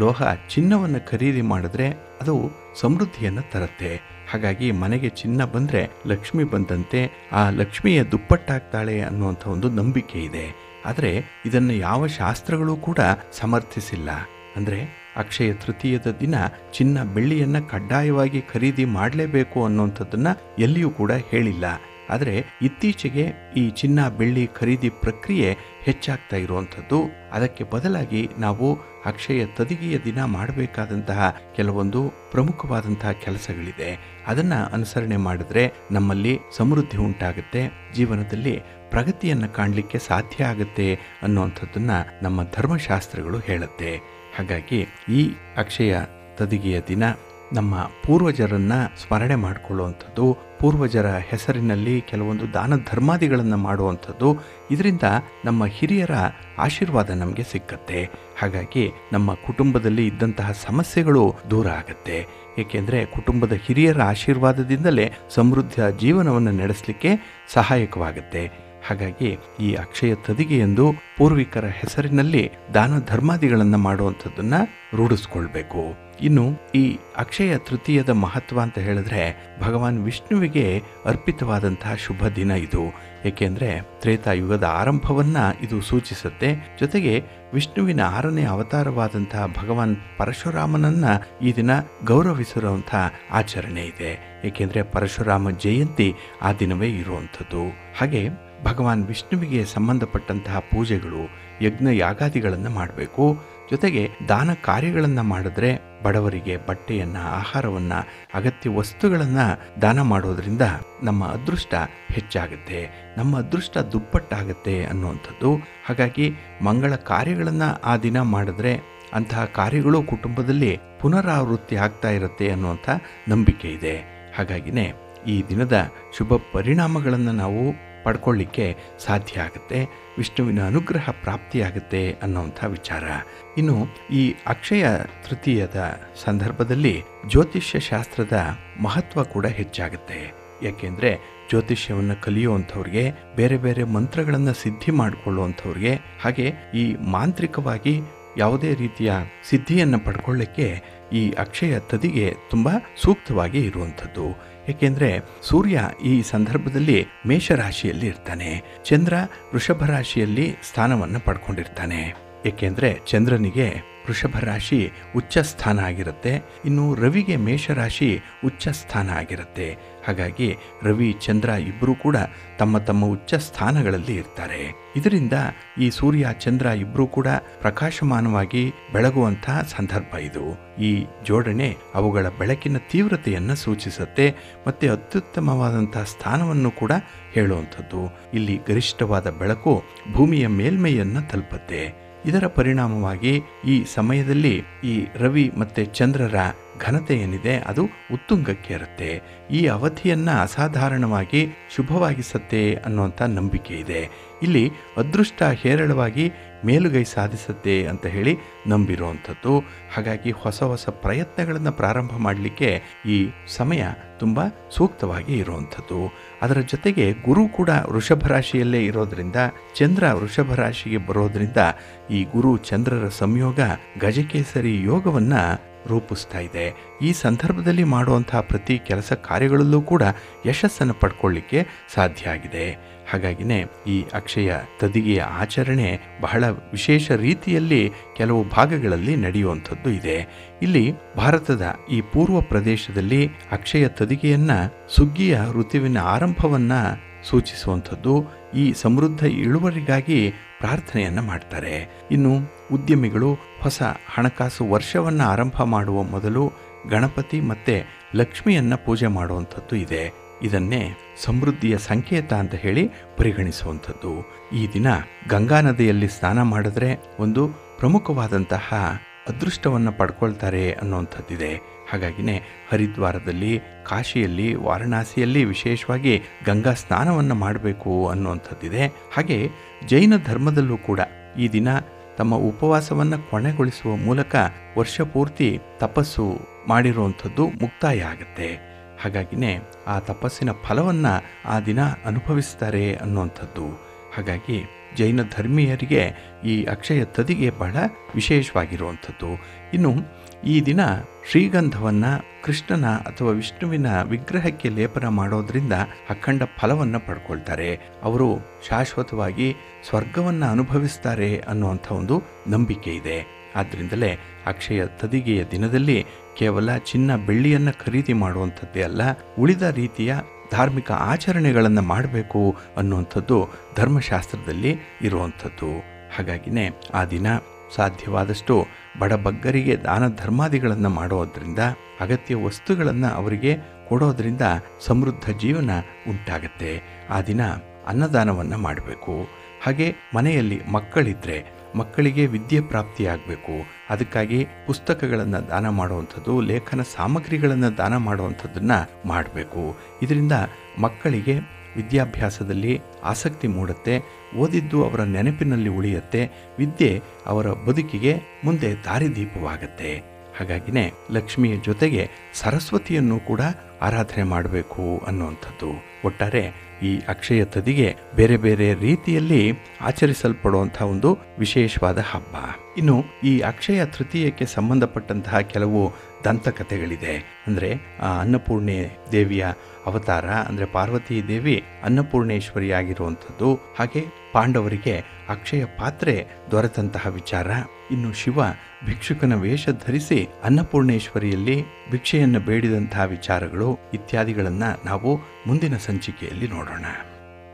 ಲೋಹ ಚಿನ್ನವನ್ನು ಖರೀದಿ ಮಾಡಿದ್ರೆ ಅದು ಸಮೃದ್ಧಿಯನ್ನು ತರುತ್ತೆ. ಹಾಗಾಗಿ ಮನೆಗೆ ಚಿನ್ನ ಬಂದರೆ ಲಕ್ಷ್ಮಿ ಬಂದಂತೆ, ಆ ಲಕ್ಷ್ಮಿಯ ದುಪ್ಪಟ್ಟಾಗ್ತಾಳೆ ಅನ್ನುವಂಥ ಒಂದು ನಂಬಿಕೆ ಇದೆ. ಆದರೆ ಇದನ್ನು ಯಾವ ಶಾಸ್ತ್ರಗಳು ಕೂಡ ಸಮರ್ಥಿಸಿಲ್ಲ. ಅಂದರೆ ಅಕ್ಷಯ ತೃತೀಯದ ದಿನ ಚಿನ್ನ ಬೆಳ್ಳಿಯನ್ನು ಕಡ್ಡಾಯವಾಗಿ ಖರೀದಿ ಮಾಡಲೇಬೇಕು ಅನ್ನುವಂಥದ್ದನ್ನು ಎಲ್ಲಿಯೂ ಕೂಡ ಹೇಳಿಲ್ಲ. ಆದರೆ ಇತ್ತೀಚೆಗೆ ಈ ಚಿನ್ನ ಬೆಳ್ಳಿ ಖರೀದಿ ಪ್ರಕ್ರಿಯೆ ಹೆಚ್ಚಾಗ್ತಾ ಇರುವಂಥದ್ದು. ಅದಕ್ಕೆ ಬದಲಾಗಿ ನಾವು ಅಕ್ಷಯ ತದಿಗೆಯ ದಿನ ಮಾಡಬೇಕಾದಂತಹ ಕೆಲವೊಂದು ಪ್ರಮುಖವಾದಂತಹ ಕೆಲಸಗಳಿದೆ. ಅದನ್ನು ಅನುಸರಣೆ ಮಾಡಿದ್ರೆ ನಮ್ಮಲ್ಲಿ ಸಮೃದ್ಧಿ ಉಂಟಾಗುತ್ತೆ, ಜೀವನದಲ್ಲಿ ಪ್ರಗತಿಯನ್ನು ಕಾಣಲಿಕ್ಕೆ ಸಾಧ್ಯ ಆಗುತ್ತೆ ಅನ್ನುವಂಥದ್ದನ್ನು ನಮ್ಮ ಧರ್ಮಶಾಸ್ತ್ರಗಳು ಹೇಳುತ್ತೆ. ಹಾಗಾಗಿ ಈ ಅಕ್ಷಯ ತದಿಗೆಯ ದಿನ ನಮ್ಮ ಪೂರ್ವಜರನ್ನು ಸ್ಮರಣೆ ಮಾಡಿಕೊಳ್ಳುವಂಥದ್ದು, ಪೂರ್ವಜರ ಹೆಸರಿನಲ್ಲಿ ಕೆಲವೊಂದು ದಾನ ಧರ್ಮಾದಿಗಳನ್ನು ಮಾಡುವಂಥದ್ದು, ಇದರಿಂದ ನಮ್ಮ ಹಿರಿಯರ ಆಶೀರ್ವಾದ ನಮಗೆ ಸಿಕ್ಕತ್ತೆ. ಹಾಗಾಗಿ ನಮ್ಮ ಕುಟುಂಬದಲ್ಲಿ ಇದ್ದಂತಹ ಸಮಸ್ಯೆಗಳು ದೂರ ಆಗುತ್ತೆ. ಏಕೆಂದರೆ ಕುಟುಂಬದ ಹಿರಿಯರ ಆಶೀರ್ವಾದದಿಂದಲೇ ಸಮೃದ್ಧ ಜೀವನವನ್ನು ನಡೆಸಲಿಕ್ಕೆ ಸಹಾಯಕವಾಗುತ್ತೆ. ಹಾಗಾಗಿ ಈ ಅಕ್ಷಯ ತದಿಗೆಯೆಂದು ಪೂರ್ವಿಕರ ಹೆಸರಿನಲ್ಲಿ ದಾನ ಧರ್ಮಾದಿಗಳನ್ನು ಮಾಡುವಂಥದ್ದನ್ನು ರೂಢಿಸ್ಕೊಳ್ಬೇಕು. ಇನ್ನು ಈ ಅಕ್ಷಯ ತೃತೀಯದ ಮಹತ್ವ ಅಂತ ಹೇಳಿದ್ರೆ ಭಗವಾನ್ ವಿಷ್ಣುವಿಗೆ ಅರ್ಪಿತವಾದಂತಹ ಶುಭ ದಿನ ಇದು. ಏಕೆಂದರೆ ತ್ರೇತಾಯುಗದ ಆರಂಭವನ್ನು ಇದು ಸೂಚಿಸುತ್ತೆ. ಜೊತೆಗೆ ವಿಷ್ಣುವಿನ 6ನೇ ಅವತಾರವಾದಂತಹ ಭಗವಾನ್ ಪರಶುರಾಮನನ್ನು ಈ ದಿನ ಗೌರವಿಸಿರುವಂಥ ಆಚರಣೆ ಇದೆ. ಏಕೆಂದರೆ ಪರಶುರಾಮ ಜಯಂತಿ ಆ ದಿನವೇ ಇರುವಂಥದ್ದು. ಹಾಗೆ ಭಗವಾನ್ ವಿಷ್ಣುವಿಗೆ ಸಂಬಂಧಪಟ್ಟಂತಹ ಪೂಜೆಗಳು, ಯಜ್ಞ ಯಾಗಾದಿಗಳನ್ನು ಮಾಡಬೇಕು. ಜೊತೆಗೆ ದಾನ ಕಾರ್ಯಗಳನ್ನು ಮಾಡಿದ್ರೆ ಬಡವರಿಗೆ ಬಟ್ಟೆಯನ್ನು, ಆಹಾರವನ್ನು, ಅಗತ್ಯ ವಸ್ತುಗಳನ್ನು ದಾನ ಮಾಡೋದ್ರಿಂದ ನಮ್ಮ ಅದೃಷ್ಟ ಹೆಚ್ಚಾಗುತ್ತೆ, ನಮ್ಮ ಅದೃಷ್ಟ ದುಪ್ಪಟ್ಟಾಗುತ್ತೆ ಅನ್ನುವಂಥದ್ದು. ಹಾಗಾಗಿ ಮಂಗಳ ಕಾರ್ಯಗಳನ್ನು ಆ ದಿನ ಮಾಡಿದ್ರೆ ಅಂತಹ ಕಾರ್ಯಗಳು ಕುಟುಂಬದಲ್ಲಿ ಪುನರಾವೃತ್ತಿ ಆಗ್ತಾ ಇರುತ್ತೆ ಅನ್ನುವಂಥ ನಂಬಿಕೆ ಇದೆ. ಹಾಗಾಗಿನೇ ಈ ದಿನದ ಶುಭ ಪರಿಣಾಮಗಳನ್ನು ನಾವು ಪಡ್ಕೊಳ್ಳಿಕ್ಕೆ ಸಾಧ್ಯ ಆಗುತ್ತೆ, ವಿಷ್ಣುವಿನ ಅನುಗ್ರಹ ಪ್ರಾಪ್ತಿಯಾಗುತ್ತೆ ಅನ್ನೋಂಥ ವಿಚಾರ. ಇನ್ನು ಈ ಅಕ್ಷಯ ತೃತೀಯದ ಸಂದರ್ಭದಲ್ಲಿ ಜ್ಯೋತಿಷ್ಯ ಶಾಸ್ತ್ರದ ಮಹತ್ವ ಕೂಡ ಹೆಚ್ಚಾಗುತ್ತೆ. ಯಾಕೆಂದರೆ ಜ್ಯೋತಿಷ್ಯವನ್ನು ಕಲಿಯುವಂಥವ್ರಿಗೆ, ಬೇರೆ ಬೇರೆ ಮಂತ್ರಗಳನ್ನು ಸಿದ್ಧಿ ಮಾಡಿಕೊಳ್ಳುವಂಥವ್ರಿಗೆ, ಹಾಗೆ ಈ ಮಾಂತ್ರಿಕವಾಗಿ ಯಾವುದೇ ರೀತಿಯ ಸಿದ್ಧಿಯನ್ನು ಪಡ್ಕೊಳ್ಳಿಕ್ಕೆ ಈ ಅಕ್ಷಯ ತದಿಗೆ ತುಂಬ ಸೂಕ್ತವಾಗಿ ಇರುವಂಥದ್ದು. ಏಕೆಂದರೆ ಸೂರ್ಯ ಈ ಸಂದರ್ಭದಲ್ಲಿ ಮೇಷರಾಶಿಯಲ್ಲಿ ಇರ್ತಾನೆ, ಚಂದ್ರ ವೃಷಭ ರಾಶಿಯಲ್ಲಿ ಸ್ಥಾನವನ್ನು ಪಡ್ಕೊಂಡಿರ್ತಾನೆ. ಏಕೆಂದರೆ ಚಂದ್ರನಿಗೆ ವೃಷಭ ರಾಶಿ ಉಚ್ಚ ಸ್ಥಾನ ಆಗಿರುತ್ತೆ, ಇನ್ನು ರವಿಗೆ ಮೇಷರಾಶಿ ಉಚ್ಚ ಸ್ಥಾನ ಆಗಿರುತ್ತೆ. ಹಾಗಾಗಿ ರವಿ ಚಂದ್ರ ಇಬ್ಬರೂ ಕೂಡ ತಮ್ಮ ತಮ್ಮ ಉಚ್ಚ ಸ್ಥಾನಗಳಲ್ಲಿ ಇರ್ತಾರೆ. ಇದರಿಂದ ಈ ಸೂರ್ಯ ಚಂದ್ರ ಇಬ್ಬರೂ ಕೂಡ ಪ್ರಕಾಶಮಾನವಾಗಿ ಬೆಳಗುವಂತಹ ಸಂದರ್ಭ ಇದು. ಈ ಜೋಡಣೆ ಅವುಗಳ ಬೆಳಕಿನ ತೀವ್ರತೆಯನ್ನು ಸೂಚಿಸುತ್ತೆ ಮತ್ತು ಅತ್ಯುತ್ತಮವಾದಂತಹ ಸ್ಥಾನವನ್ನು ಕೂಡ ಹೇಳುವಂಥದ್ದು. ಇಲ್ಲಿ ಗರಿಷ್ಠವಾದ ಬೆಳಕು ಭೂಮಿಯ ಮೇಲ್ಮೈಯನ್ನು ತಲುಪುತ್ತೆ. ಇದರ ಪರಿಣಾಮವಾಗಿ ಈ ಸಮಯದಲ್ಲಿ ಈ ರವಿ ಮತ್ತು ಚಂದ್ರರ ಘನತೆ ಏನಿದೆ ಅದು ಉತ್ತುಂಗಕ್ಕೆ ಇರುತ್ತೆ. ಈ ಅವಧಿಯನ್ನು ಅಸಾಧಾರಣವಾಗಿ ಶುಭವಾಗಿಸುತ್ತೆ ಅನ್ನುವಂಥ ನಂಬಿಕೆ ಇದೆ. ಇಲ್ಲಿ ಅದೃಷ್ಟ ಹೇರಳವಾಗಿ ಮೇಲುಗೈ ಸಾಧಿಸುತ್ತೆ ಅಂತ ಹೇಳಿ ನಂಬಿರುವಂಥದ್ದು. ಹಾಗಾಗಿ ಹೊಸ ಹೊಸ ಪ್ರಯತ್ನಗಳನ್ನು ಪ್ರಾರಂಭ ಮಾಡಲಿಕ್ಕೆ ಈ ಸಮಯ ತುಂಬ ಸೂಕ್ತವಾಗಿ ಇರುವಂಥದ್ದು. ಅದರ ಜೊತೆಗೆ ಗುರು ಕೂಡ ವೃಷಭ ರಾಶಿಯಲ್ಲೇ ಇರೋದರಿಂದ, ಚಂದ್ರ ವೃಷಭ ರಾಶಿಗೆ ಬರೋದ್ರಿಂದ ಈ ಗುರು ಚಂದ್ರರ ಸಂಯೋಗ ಗಜಕೇಸರಿ ಯೋಗವನ್ನು ರೂಪಿಸ್ತಾ ಇದೆ. ಈ ಸಂದರ್ಭದಲ್ಲಿ ಮಾಡುವಂತಹ ಪ್ರತಿ ಕೆಲಸ ಕಾರ್ಯಗಳಲ್ಲೂ ಕೂಡ ಯಶಸ್ಸನ್ನು ಪಡ್ಕೊಳ್ಳಿಕ್ಕೆ ಸಾಧ್ಯ ಆಗಿದೆ. ಹಾಗಾಗಿನೇ ಈ ಅಕ್ಷಯ ತದಿಗೆಯ ಆಚರಣೆ ಬಹಳ ವಿಶೇಷ ರೀತಿಯಲ್ಲಿ ಕೆಲವು ಭಾಗಗಳಲ್ಲಿ ನಡೆಯುವಂಥದ್ದು ಇದೆ. ಇಲ್ಲಿ ಭಾರತದ ಈ ಪೂರ್ವ ಪ್ರದೇಶದಲ್ಲಿ ಅಕ್ಷಯ ತದಿಗೆಯನ್ನು ಸುಗ್ಗಿಯ ಋತುವಿನ ಆರಂಭವನ್ನು ಸೂಚಿಸುವಂಥದ್ದು. ಈ ಸಮೃದ್ಧ ಇಳುವರಿಗಾಗಿ ಪ್ರಾರ್ಥನೆಯನ್ನು ಮಾಡ್ತಾರೆ. ಇನ್ನು ಉದ್ಯಮಿಗಳು ಹೊಸ ಹಣಕಾಸು ವರ್ಷವನ್ನು ಆರಂಭ ಮಾಡುವ ಮೊದಲು ಗಣಪತಿ ಮತ್ತು ಲಕ್ಷ್ಮಿಯನ್ನು ಪೂಜೆ ಮಾಡುವಂಥದ್ದು ಇದೆ. ಇದನ್ನೇ ಸಮೃದ್ಧಿಯ ಸಂಕೇತ ಅಂತ ಹೇಳಿ ಪರಿಗಣಿಸುವಂಥದ್ದು. ಈ ದಿನ ಗಂಗಾ ನದಿಯಲ್ಲಿ ಸ್ನಾನ ಮಾಡಿದ್ರೆ ಒಂದು ಪ್ರಮುಖವಾದಂತಹ ಅದೃಷ್ಟವನ್ನು ಪಡ್ಕೊಳ್ತಾರೆ ಅನ್ನುವಂಥದ್ದಿದೆ. ಹಾಗಾಗಿನೇ ಹರಿದ್ವಾರದಲ್ಲಿ, ಕಾಶಿಯಲ್ಲಿ, ವಾರಣಾಸಿಯಲ್ಲಿ ವಿಶೇಷವಾಗಿ ಗಂಗಾ ಸ್ನಾನವನ್ನು ಮಾಡಬೇಕು ಅನ್ನುವಂಥದ್ದಿದೆ. ಹಾಗೆ ಜೈನ ಧರ್ಮದಲ್ಲೂ ಕೂಡ ಈ ದಿನ ತಮ್ಮ ಉಪವಾಸವನ್ನು ಕೊನೆಗೊಳಿಸುವ ಮೂಲಕ ವರ್ಷ ಪೂರ್ತಿ ತಪಸ್ಸು ಮಾಡಿರುವಂಥದ್ದು ಮುಕ್ತಾಯ ಆಗುತ್ತೆ. ಹಾಗಾಗಿನೇ ಆ ತಪಸ್ಸಿನ ಫಲವನ್ನು ಆ ದಿನ ಅನುಭವಿಸ್ತಾರೆ ಅನ್ನುವಂಥದ್ದು. ಹಾಗಾಗಿ ಜೈನ ಧರ್ಮೀಯರಿಗೆ ಈ ಅಕ್ಷಯ ತದಿಗೆ ಬಹಳ ವಿಶೇಷವಾಗಿರುವಂಥದ್ದು. ಇನ್ನು ಈ ದಿನ ಶ್ರೀಗಂಧವನ್ನು ಕೃಷ್ಣನ ಅಥವಾ ವಿಷ್ಣುವಿನ ವಿಗ್ರಹಕ್ಕೆ ಲೇಪನ ಮಾಡೋದ್ರಿಂದ ಅಖಂಡ ಫಲವನ್ನು ಪಡ್ಕೊಳ್ತಾರೆ. ಅವರು ಶಾಶ್ವತವಾಗಿ ಸ್ವರ್ಗವನ್ನು ಅನುಭವಿಸ್ತಾರೆ ಅನ್ನುವಂಥ ಒಂದು ನಂಬಿಕೆ ಇದೆ. ಆದ್ದರಿಂದಲೇ ಅಕ್ಷಯ ತದಿಗೆಯ ದಿನದಲ್ಲಿ ಕೇವಲ ಚಿನ್ನ ಬೆಳ್ಳಿಯನ್ನು ಖರೀದಿ ಮಾಡುವಂಥದ್ದೇ ಅಲ್ಲ, ಉಳಿದ ರೀತಿಯ ಧಾರ್ಮಿಕ ಆಚರಣೆಗಳನ್ನು ಮಾಡಬೇಕು ಅನ್ನುವಂಥದ್ದು ಧರ್ಮಶಾಸ್ತ್ರದಲ್ಲಿ ಇರುವಂಥದ್ದು. ಹಾಗಾಗಿನೇ ಆ ದಿನ ಸಾಧ್ಯವಾದಷ್ಟು ಬಡಬಗ್ಗರಿಗೆ ದಾನ ಧರ್ಮಾದಿಗಳನ್ನು ಮಾಡೋದ್ರಿಂದ, ಅಗತ್ಯ ವಸ್ತುಗಳನ್ನು ಅವರಿಗೆ ಕೊಡೋದ್ರಿಂದ ಸಮೃದ್ಧ ಜೀವನ ಉಂಟಾಗತ್ತೆ. ಆ ದಿನ ಅನ್ನದಾನವನ್ನು ಮಾಡಬೇಕು. ಹಾಗೆ ಮನೆಯಲ್ಲಿ ಮಕ್ಕಳಿದ್ದರೆ ಮಕ್ಕಳಿಗೆ ವಿದ್ಯೆ ಪ್ರಾಪ್ತಿಯಾಗಬೇಕು. ಅದಕ್ಕಾಗಿ ಪುಸ್ತಕಗಳನ್ನು ದಾನ ಮಾಡುವಂಥದ್ದು, ಲೇಖನ ಸಾಮಗ್ರಿಗಳನ್ನು ದಾನ ಮಾಡುವಂಥದ್ದನ್ನು ಮಾಡಬೇಕು. ಇದರಿಂದ ಮಕ್ಕಳಿಗೆ ವಿದ್ಯಾಭ್ಯಾಸದಲ್ಲಿ ಆಸಕ್ತಿ ಮೂಡುತ್ತೆ, ಓದಿದ್ದು ಅವರ ನೆನಪಿನಲ್ಲಿ ಉಳಿಯುತ್ತೆ, ವಿದ್ಯೆ ಅವರ ಬದುಕಿಗೆ ಮುಂದೆ ದಾರಿದೀಪವಾಗತ್ತೆ. ಹಾಗಾಗಿನೇ ಲಕ್ಷ್ಮಿಯ ಜೊತೆಗೆ ಸರಸ್ವತಿಯನ್ನು ಕೂಡ ಆರಾಧನೆ ಮಾಡಬೇಕು ಅನ್ನುವಂಥದ್ದು. ಒಟ್ಟಾರೆ ಈ ಅಕ್ಷಯ ತದಿಗೆ ಬೇರೆ ಬೇರೆ ರೀತಿಯಲ್ಲಿ ಆಚರಿಸಲ್ಪಡುವಂಥ ಒಂದು ವಿಶೇಷವಾದ ಹಬ್ಬ. ಇನ್ನು ಈ ಅಕ್ಷಯ ತೃತೀಯಕ್ಕೆ ಸಂಬಂಧಪಟ್ಟಂತಹ ಕೆಲವು ದಂತಕಥೆಗಳಿದೆ. ಅಂದರೆ ಅನ್ನಪೂರ್ಣೆ ದೇವಿಯ ಅವತಾರ, ಅಂದರೆ ಪಾರ್ವತಿ ದೇವಿ ಅನ್ನಪೂರ್ಣೇಶ್ವರಿಯಾಗಿರುವಂಥದ್ದು. ಹಾಗೆ ಪಾಂಡವರಿಗೆ ಅಕ್ಷಯ ಪಾತ್ರೆ ದೊರೆತಂತಹ ವಿಚಾರ. ಇನ್ನು ಶಿವ ಭಿಕ್ಷುಕನ ವೇಷ ಧರಿಸಿ ಅನ್ನಪೂರ್ಣೇಶ್ವರಿಯಲ್ಲಿ ಭಿಕ್ಷೆಯನ್ನು ಬೇಡಿದಂತಹ ವಿಚಾರಗಳು ಇತ್ಯಾದಿಗಳನ್ನು ನಾವು ಮುಂದಿನ ಸಂಚಿಕೆಯಲ್ಲಿ ನೋಡೋಣ.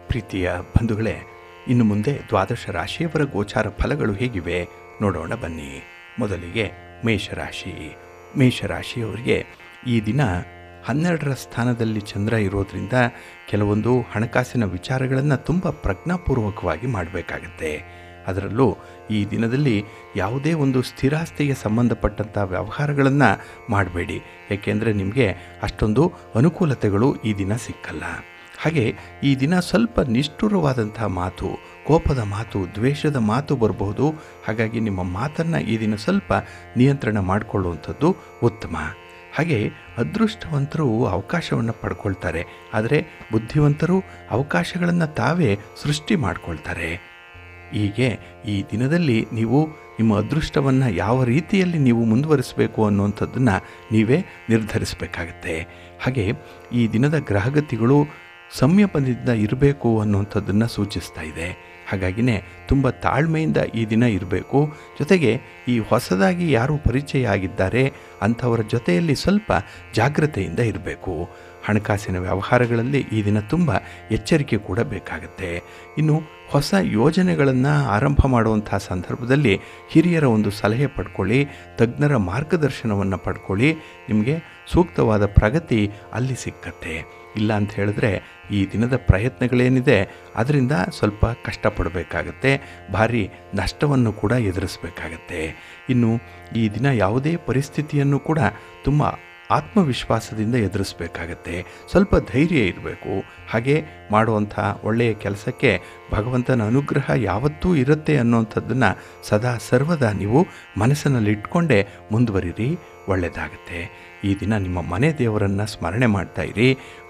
ಪ್ರೀತಿಯ ಬಂಧುಗಳೇ, ಇನ್ನು ಮುಂದೆ ದ್ವಾದಶ ರಾಶಿಯವರ ಗೋಚಾರ ಫಲಗಳು ಹೇಗಿವೆ ನೋಡೋಣ ಬನ್ನಿ. ಮೊದಲಿಗೆ ಮೇಷರಾಶಿ. ಮೇಷರಾಶಿಯವರಿಗೆ ಈ ದಿನ 12ರ ಸ್ಥಾನದಲ್ಲಿ ಚಂದ್ರ ಇರೋದ್ರಿಂದ ಕೆಲವೊಂದು ಹಣಕಾಸಿನ ವಿಚಾರಗಳನ್ನು ತುಂಬ ಪ್ರಜ್ಞಾಪೂರ್ವಕವಾಗಿ ಮಾಡಬೇಕಾಗತ್ತೆ. ಅದರಲ್ಲೂ ಈ ದಿನದಲ್ಲಿ ಯಾವುದೇ ಒಂದು ಸ್ಥಿರಾಸ್ತಿಗೆ ಸಂಬಂಧಪಟ್ಟಂಥ ವ್ಯವಹಾರಗಳನ್ನು ಮಾಡಬೇಡಿ. ಏಕೆಂದರೆ ನಿಮಗೆ ಅಷ್ಟೊಂದು ಅನುಕೂಲತೆಗಳು ಈ ದಿನ ಸಿಕ್ಕಲ್ಲ. ಹಾಗೆ ಈ ದಿನ ಸ್ವಲ್ಪ ನಿಷ್ಠುರವಾದಂಥ ಮಾತು, ಕೋಪದ ಮಾತು, ದ್ವೇಷದ ಮಾತು ಬರಬಹುದು. ಹಾಗಾಗಿ ನಿಮ್ಮ ಮಾತನ್ನು ಈ ದಿನ ಸ್ವಲ್ಪ ನಿಯಂತ್ರಣ ಮಾಡಿಕೊಳ್ಳುವಂಥದ್ದು ಉತ್ತಮ. ಹಾಗೆ ಅದೃಷ್ಟವಂತರು ಅವಕಾಶವನ್ನು ಪಡ್ಕೊಳ್ತಾರೆ, ಆದರೆ ಬುದ್ಧಿವಂತರು ಅವಕಾಶಗಳನ್ನು ತಾವೇ ಸೃಷ್ಟಿ ಮಾಡಿಕೊಳ್ತಾರೆ. ಹೀಗೆ ಈ ದಿನದಲ್ಲಿ ನೀವು ನಿಮ್ಮ ಅದೃಷ್ಟವನ್ನು ಯಾವ ರೀತಿಯಲ್ಲಿ ನೀವು ಮುಂದುವರಿಸಬೇಕು ಅನ್ನುವಂಥದ್ದನ್ನು ನೀವೇ ನಿರ್ಧರಿಸಬೇಕಾಗತ್ತೆ. ಹಾಗೆ ಈ ದಿನದ ಗ್ರಹಗತಿಗಳು ಸಂಯಮದಿಂದ ಇರಬೇಕು ಅನ್ನುವಂಥದ್ದನ್ನು ಸೂಚಿಸ್ತಾ ಇದೆ. ಹಾಗಾಗಿನೇ ತುಂಬ ತಾಳ್ಮೆಯಿಂದ ಈ ದಿನ ಇರಬೇಕು. ಜೊತೆಗೆ ಈ ಹೊಸದಾಗಿ ಯಾರು ಪರಿಚಯ ಆಗಿದ್ದಾರೆ ಅಂಥವರ ಜೊತೆಯಲ್ಲಿ ಸ್ವಲ್ಪ ಜಾಗ್ರತೆಯಿಂದ ಇರಬೇಕು. ಹಣಕಾಸಿನ ವ್ಯವಹಾರಗಳಲ್ಲಿ ಈ ದಿನ ತುಂಬ ಎಚ್ಚರಿಕೆ ಕೂಡ ಬೇಕಾಗುತ್ತೆ. ಇನ್ನು ಹೊಸ ಯೋಜನೆಗಳನ್ನು ಆರಂಭ ಮಾಡುವಂಥ ಸಂದರ್ಭದಲ್ಲಿ ಹಿರಿಯರ ಒಂದು ಸಲಹೆ ಪಡ್ಕೊಳ್ಳಿ, ತಜ್ಞರ ಮಾರ್ಗದರ್ಶನವನ್ನು ಪಡ್ಕೊಳ್ಳಿ. ನಿಮಗೆ ಸೂಕ್ತವಾದ ಪ್ರಗತಿ ಅಲ್ಲಿ ಸಿಕ್ಕತ್ತೆ. ಇಲ್ಲ ಅಂತ ಹೇಳಿದ್ರೆ ಈ ದಿನದ ಪ್ರಯತ್ನಗಳೇನಿದೆ ಅದರಿಂದ ಸ್ವಲ್ಪ ಕಷ್ಟಪಡಬೇಕಾಗತ್ತೆ, ಭಾರಿ ನಷ್ಟವನ್ನು ಕೂಡ ಎದುರಿಸಬೇಕಾಗತ್ತೆ. ಇನ್ನು ಈ ದಿನ ಯಾವುದೇ ಪರಿಸ್ಥಿತಿಯನ್ನು ಕೂಡ ತುಂಬ ಆತ್ಮವಿಶ್ವಾಸದಿಂದ ಎದುರಿಸಬೇಕಾಗತ್ತೆ. ಸ್ವಲ್ಪ ಧೈರ್ಯ ಇರಬೇಕು. ಹಾಗೆ ಮಾಡುವಂಥ ಒಳ್ಳೆಯ ಕೆಲಸಕ್ಕೆ ಭಗವಂತನ ಅನುಗ್ರಹ ಯಾವತ್ತೂ ಇರುತ್ತೆ ಅನ್ನೋಂಥದ್ದನ್ನು ಸದಾ ಸರ್ವದಾ ನೀವು ಮನಸ್ಸಿನಲ್ಲಿಟ್ಕೊಂಡೇ ಮುಂದುವರಿರಿ, ಒಳ್ಳೆಯದಾಗತ್ತೆ. ಈ ದಿನ ನಿಮ್ಮ ಮನೆ ದೇವರನ್ನು ಸ್ಮರಣೆ ಮಾಡ್ತಾ ಇರಿ,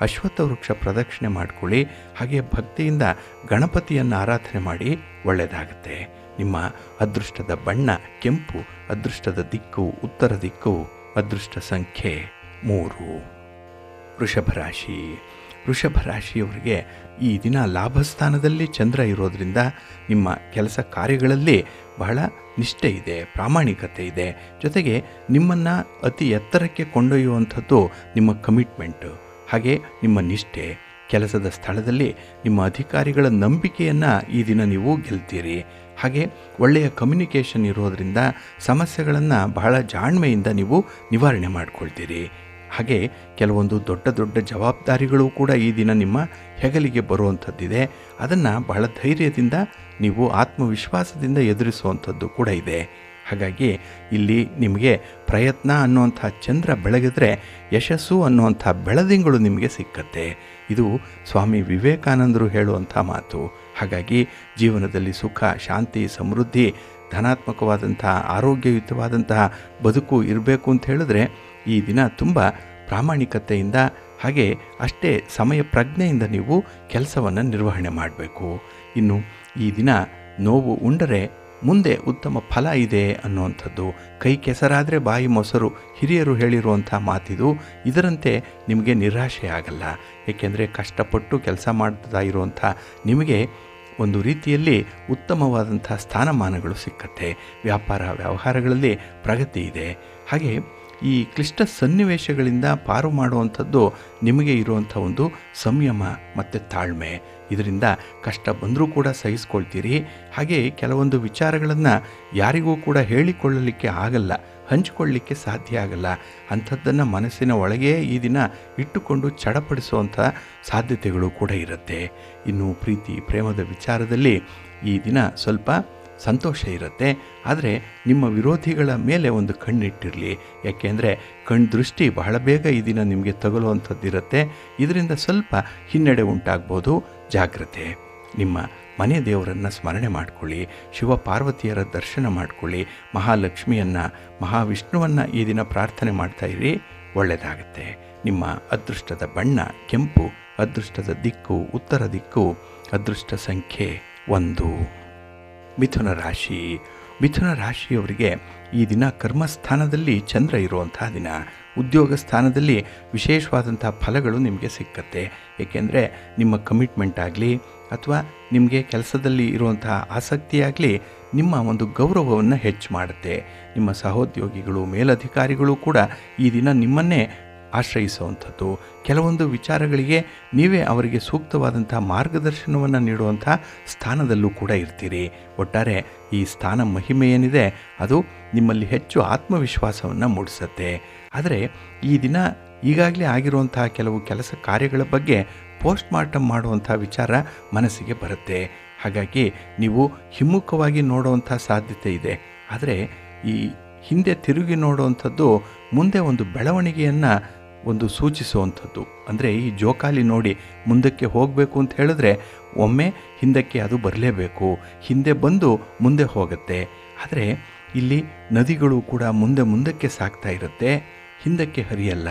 ಅಶ್ವತ್ಥ ವೃಕ್ಷ ಪ್ರದಕ್ಷಿಣೆ ಮಾಡಿಕೊಳ್ಳಿ, ಹಾಗೆ ಭಕ್ತಿಯಿಂದ ಗಣಪತಿಯನ್ನು ಆರಾಧನೆ ಮಾಡಿ, ಒಳ್ಳೆಯದಾಗತ್ತೆ. ನಿಮ್ಮ ಅದೃಷ್ಟದ ಬಣ್ಣ ಕೆಂಪು, ಅದೃಷ್ಟದ ದಿಕ್ಕು ಉತ್ತರ ದಿಕ್ಕು, ಅದೃಷ್ಟ ಸಂಖ್ಯೆ 3. ವೃಷಭ ರಾಶಿ. ವೃಷಭ ರಾಶಿಯವರಿಗೆ ಈ ದಿನ ಲಾಭಸ್ಥಾನದಲ್ಲಿ ಚಂದ್ರ ಇರೋದರಿಂದ ನಿಮ್ಮ ಕೆಲಸ ಕಾರ್ಯಗಳಲ್ಲಿ ಬಹಳ ನಿಷ್ಠೆ ಇದೆ, ಪ್ರಾಮಾಣಿಕತೆ ಇದೆ. ಜೊತೆಗೆ ನಿಮ್ಮನ್ನು ಅತಿ ಎತ್ತರಕ್ಕೆ ಕೊಂಡೊಯ್ಯುವಂಥದ್ದು ನಿಮ್ಮ ಕಮಿಟ್ಮೆಂಟು, ಹಾಗೆ ನಿಮ್ಮ ನಿಷ್ಠೆ. ಕೆಲಸದ ಸ್ಥಳದಲ್ಲಿ ನಿಮ್ಮ ಅಧಿಕಾರಿಗಳ ನಂಬಿಕೆಯನ್ನು ಈ ದಿನ ನೀವು ಗೆಲ್ತೀರಿ. ಹಾಗೆ ಒಳ್ಳೆಯ ಕಮ್ಯುನಿಕೇಷನ್ ಇರೋದರಿಂದ ಸಮಸ್ಯೆಗಳನ್ನು ಬಹಳ ಜಾಣ್ಮೆಯಿಂದ ನೀವು ನಿವಾರಣೆ ಮಾಡ್ಕೊಳ್ತೀರಿ. ಹಾಗೆ ಕೆಲವೊಂದು ದೊಡ್ಡ ದೊಡ್ಡ ಜವಾಬ್ದಾರಿಗಳು ಕೂಡ ಈ ದಿನ ನಿಮ್ಮ ಹೆಗಲಿಗೆ ಬರುವಂಥದ್ದಿದೆ. ಅದನ್ನು ಬಹಳ ಧೈರ್ಯದಿಂದ ನೀವು ಆತ್ಮವಿಶ್ವಾಸದಿಂದ ಎದುರಿಸುವಂಥದ್ದು ಕೂಡ ಇದೆ. ಹಾಗಾಗಿ ಇಲ್ಲಿ ನಿಮಗೆ ಪ್ರಯತ್ನ ಅನ್ನುವಂಥ ಚಂದ್ರ ಬೆಳಗಿದ್ರೆ ಯಶಸ್ಸು ಅನ್ನುವಂಥ ಬೆಳದಿಂಗಳು ನಿಮಗೆ ಸಿಕ್ಕತ್ತೆ. ಇದು ಸ್ವಾಮಿ ವಿವೇಕಾನಂದರು ಹೇಳುವಂಥ ಮಾತು. ಹಾಗಾಗಿ ಜೀವನದಲ್ಲಿ ಸುಖ, ಶಾಂತಿ, ಸಮೃದ್ಧಿ, ಧನಾತ್ಮಕವಾದಂಥ ಆರೋಗ್ಯಯುತವಾದಂತಹ ಬದುಕು ಇರಬೇಕು ಅಂತ ಹೇಳಿದ್ರೆ ಈ ದಿನ ತುಂಬ ಪ್ರಾಮಾಣಿಕತೆಯಿಂದ ಹಾಗೆ ಅಷ್ಟೇ ಸಮಯ ಪ್ರಜ್ಞೆಯಿಂದ ನೀವು ಕೆಲಸವನ್ನು ನಿರ್ವಹಣೆ ಮಾಡಬೇಕು. ಇನ್ನು ಈ ದಿನ ನೋವು ಉಂಡರೆ ಮುಂದೆ ಉತ್ತಮ ಫಲ ಇದೆ ಅನ್ನುವಂಥದ್ದು. ಕೈ ಕೆಸರಾದರೆ ಬಾಯಿ ಮೊಸರು, ಹಿರಿಯರು ಹೇಳಿರುವಂಥ ಮಾತಿದು. ಇದರಂತೆ ನಿಮಗೆ ನಿರಾಶೆ ಆಗಲ್ಲ. ಏಕೆಂದರೆ ಕಷ್ಟಪಟ್ಟು ಕೆಲಸ ಮಾಡ್ತಾ ಇರುವಂಥ ನಿಮಗೆ ಒಂದು ರೀತಿಯಲ್ಲಿ ಉತ್ತಮವಾದಂಥ ಸ್ಥಾನಮಾನಗಳು ಸಿಕ್ಕತ್ತೆ. ವ್ಯಾಪಾರ ವ್ಯವಹಾರಗಳಲ್ಲಿ ಪ್ರಗತಿ ಇದೆ. ಹಾಗೆ ಈ ಕ್ಲಿಷ್ಟ ಸನ್ನಿವೇಶಗಳಿಂದ ಪಾರು ಮಾಡುವಂಥದ್ದು ನಿಮಗೆ ಇರುವಂಥ ಒಂದು ಸಂಯಮ ಮತ್ತು ತಾಳ್ಮೆ. ಇದರಿಂದ ಕಷ್ಟ ಬಂದರೂ ಕೂಡ ಸಹಿಸ್ಕೊಳ್ತೀರಿ. ಹಾಗೆ ಕೆಲವೊಂದು ವಿಚಾರಗಳನ್ನು ಯಾರಿಗೂ ಕೂಡ ಹೇಳಿಕೊಳ್ಳಲಿಕ್ಕೆ ಆಗಲ್ಲ, ಹಂಚಿಕೊಳ್ಳಲಿಕ್ಕೆ ಸಾಧ್ಯ ಆಗಲ್ಲ. ಅಂಥದ್ದನ್ನು ಮನಸ್ಸಿನ ಒಳಗೆ ಈ ದಿನ ಇಟ್ಟುಕೊಂಡು ಚಡಪಡಿಸುವಂಥ ಸಾಧ್ಯತೆಗಳು ಕೂಡ ಇರುತ್ತೆ. ಇನ್ನು ಪ್ರೀತಿ ಪ್ರೇಮದ ವಿಚಾರದಲ್ಲಿ ಈ ದಿನ ಸ್ವಲ್ಪ ಸಂತೋಷ ಇರುತ್ತೆ. ಆದರೆ ನಿಮ್ಮ ವಿರೋಧಿಗಳ ಮೇಲೆ ಒಂದು ಕಣ್ಣಿಟ್ಟಿರಲಿ. ಯಾಕೆಂದರೆ ದೃಷ್ಟಿ ಬಹಳ ಬೇಗ ಈ ದಿನ ನಿಮಗೆ ತಗುಲುವಂಥದ್ದಿರುತ್ತೆ. ಇದರಿಂದ ಸ್ವಲ್ಪ ಹಿನ್ನಡೆ ಉಂಟಾಗ್ಬೋದು, ಜಾಗ್ರತೆ. ನಿಮ್ಮ ಮನೆ ದೇವರನ್ನು ಸ್ಮರಣೆ ಮಾಡಿಕೊಳ್ಳಿ, ಶಿವ ಪಾರ್ವತಿಯರ ದರ್ಶನ ಮಾಡಿಕೊಳ್ಳಿ, ಮಹಾಲಕ್ಷ್ಮಿಯನ್ನು, ಮಹಾವಿಷ್ಣುವನ್ನು ಈ ದಿನ ಪ್ರಾರ್ಥನೆ ಮಾಡ್ತಾಯಿರಿ, ಒಳ್ಳೆಯದಾಗತ್ತೆ. ನಿಮ್ಮ ಅದೃಷ್ಟದ ಬಣ್ಣ ಕೆಂಪು, ಅದೃಷ್ಟದ ದಿಕ್ಕು ಉತ್ತರ ದಿಕ್ಕು, ಅದೃಷ್ಟ ಸಂಖ್ಯೆ 1. ಮಿಥುನ ರಾಶಿ. ಮಿಥುನ ರಾಶಿಯವರಿಗೆ ಈ ದಿನ ಕರ್ಮಸ್ಥಾನದಲ್ಲಿ ಚಂದ್ರ ಇರುವಂಥ ದಿನ. ಉದ್ಯೋಗ ಸ್ಥಾನದಲ್ಲಿ ವಿಶೇಷವಾದಂಥ ಫಲಗಳು ನಿಮಗೆ ಸಿಕ್ಕತ್ತೆ. ಏಕೆಂದರೆ ನಿಮ್ಮ ಕಮಿಟ್ಮೆಂಟ್ ಆಗಲಿ ಅಥವಾ ನಿಮಗೆ ಕೆಲಸದಲ್ಲಿ ಇರುವಂತಹ ಆಸಕ್ತಿಯಾಗಲಿ ನಿಮ್ಮ ಒಂದು ಗೌರವವನ್ನು ಹೆಚ್ಚು ಮಾಡುತ್ತೆ. ನಿಮ್ಮ ಸಹೋದ್ಯೋಗಿಗಳು, ಮೇಲಧಿಕಾರಿಗಳು ಕೂಡ ಈ ದಿನ ನಿಮ್ಮನ್ನೇ ಆಶ್ರಯಿಸುವಂಥದ್ದು. ಕೆಲವೊಂದು ವಿಚಾರಗಳಿಗೆ ನೀವೇ ಅವರಿಗೆ ಸೂಕ್ತವಾದಂಥ ಮಾರ್ಗದರ್ಶನವನ್ನು ನೀಡುವಂಥ ಸ್ಥಾನದಲ್ಲೂ ಕೂಡ ಇರ್ತೀರಿ. ಒಟ್ಟಾರೆ ಈ ಸ್ಥಾನ ಮಹಿಮೆ ಏನಿದೆ ಅದು ನಿಮ್ಮಲ್ಲಿ ಹೆಚ್ಚು ಆತ್ಮವಿಶ್ವಾಸವನ್ನು ಮೂಡಿಸುತ್ತೆ. ಆದರೆ ಈ ದಿನ ಈಗಾಗಲೇ ಆಗಿರುವಂತಹ ಕೆಲವು ಕೆಲಸ ಕಾರ್ಯಗಳ ಬಗ್ಗೆ ಪೋಸ್ಟ್ ಮಾರ್ಟಮ್ ಮಾಡುವಂಥ ವಿಚಾರ ಮನಸ್ಸಿಗೆ ಬರುತ್ತೆ. ಹಾಗಾಗಿ ನೀವು ಹಿಮ್ಮುಖವಾಗಿ ನೋಡುವಂಥ ಸಾಧ್ಯತೆ ಇದೆ. ಆದರೆ ಈ ಹಿಂದೆ ತಿರುಗಿ ನೋಡುವಂಥದ್ದು ಮುಂದೆ ಒಂದು ಬೆಳವಣಿಗೆಯನ್ನು ಒಂದು ಸೂಚಿಸುವಂಥದ್ದು. ಅಂದರೆ ಈ ಜೋಕಾಲಿ ನೋಡಿ ಮುಂದಕ್ಕೆ ಹೋಗಬೇಕು ಅಂತ ಹೇಳಿದ್ರೆ ಒಮ್ಮೆ ಹಿಂದಕ್ಕೆ ಅದು ಬರಲೇಬೇಕು. ಹಿಂದೆ ಬಂದು ಮುಂದೆ ಹೋಗುತ್ತೆ. ಆದರೆ ಇಲ್ಲಿ ನದಿಗಳು ಕೂಡ ಮುಂದಕ್ಕೆ ಸಾಗ್ತಾ ಇರುತ್ತೆ, ಹಿಂದಕ್ಕೆ ಹರಿಯಲ್ಲ.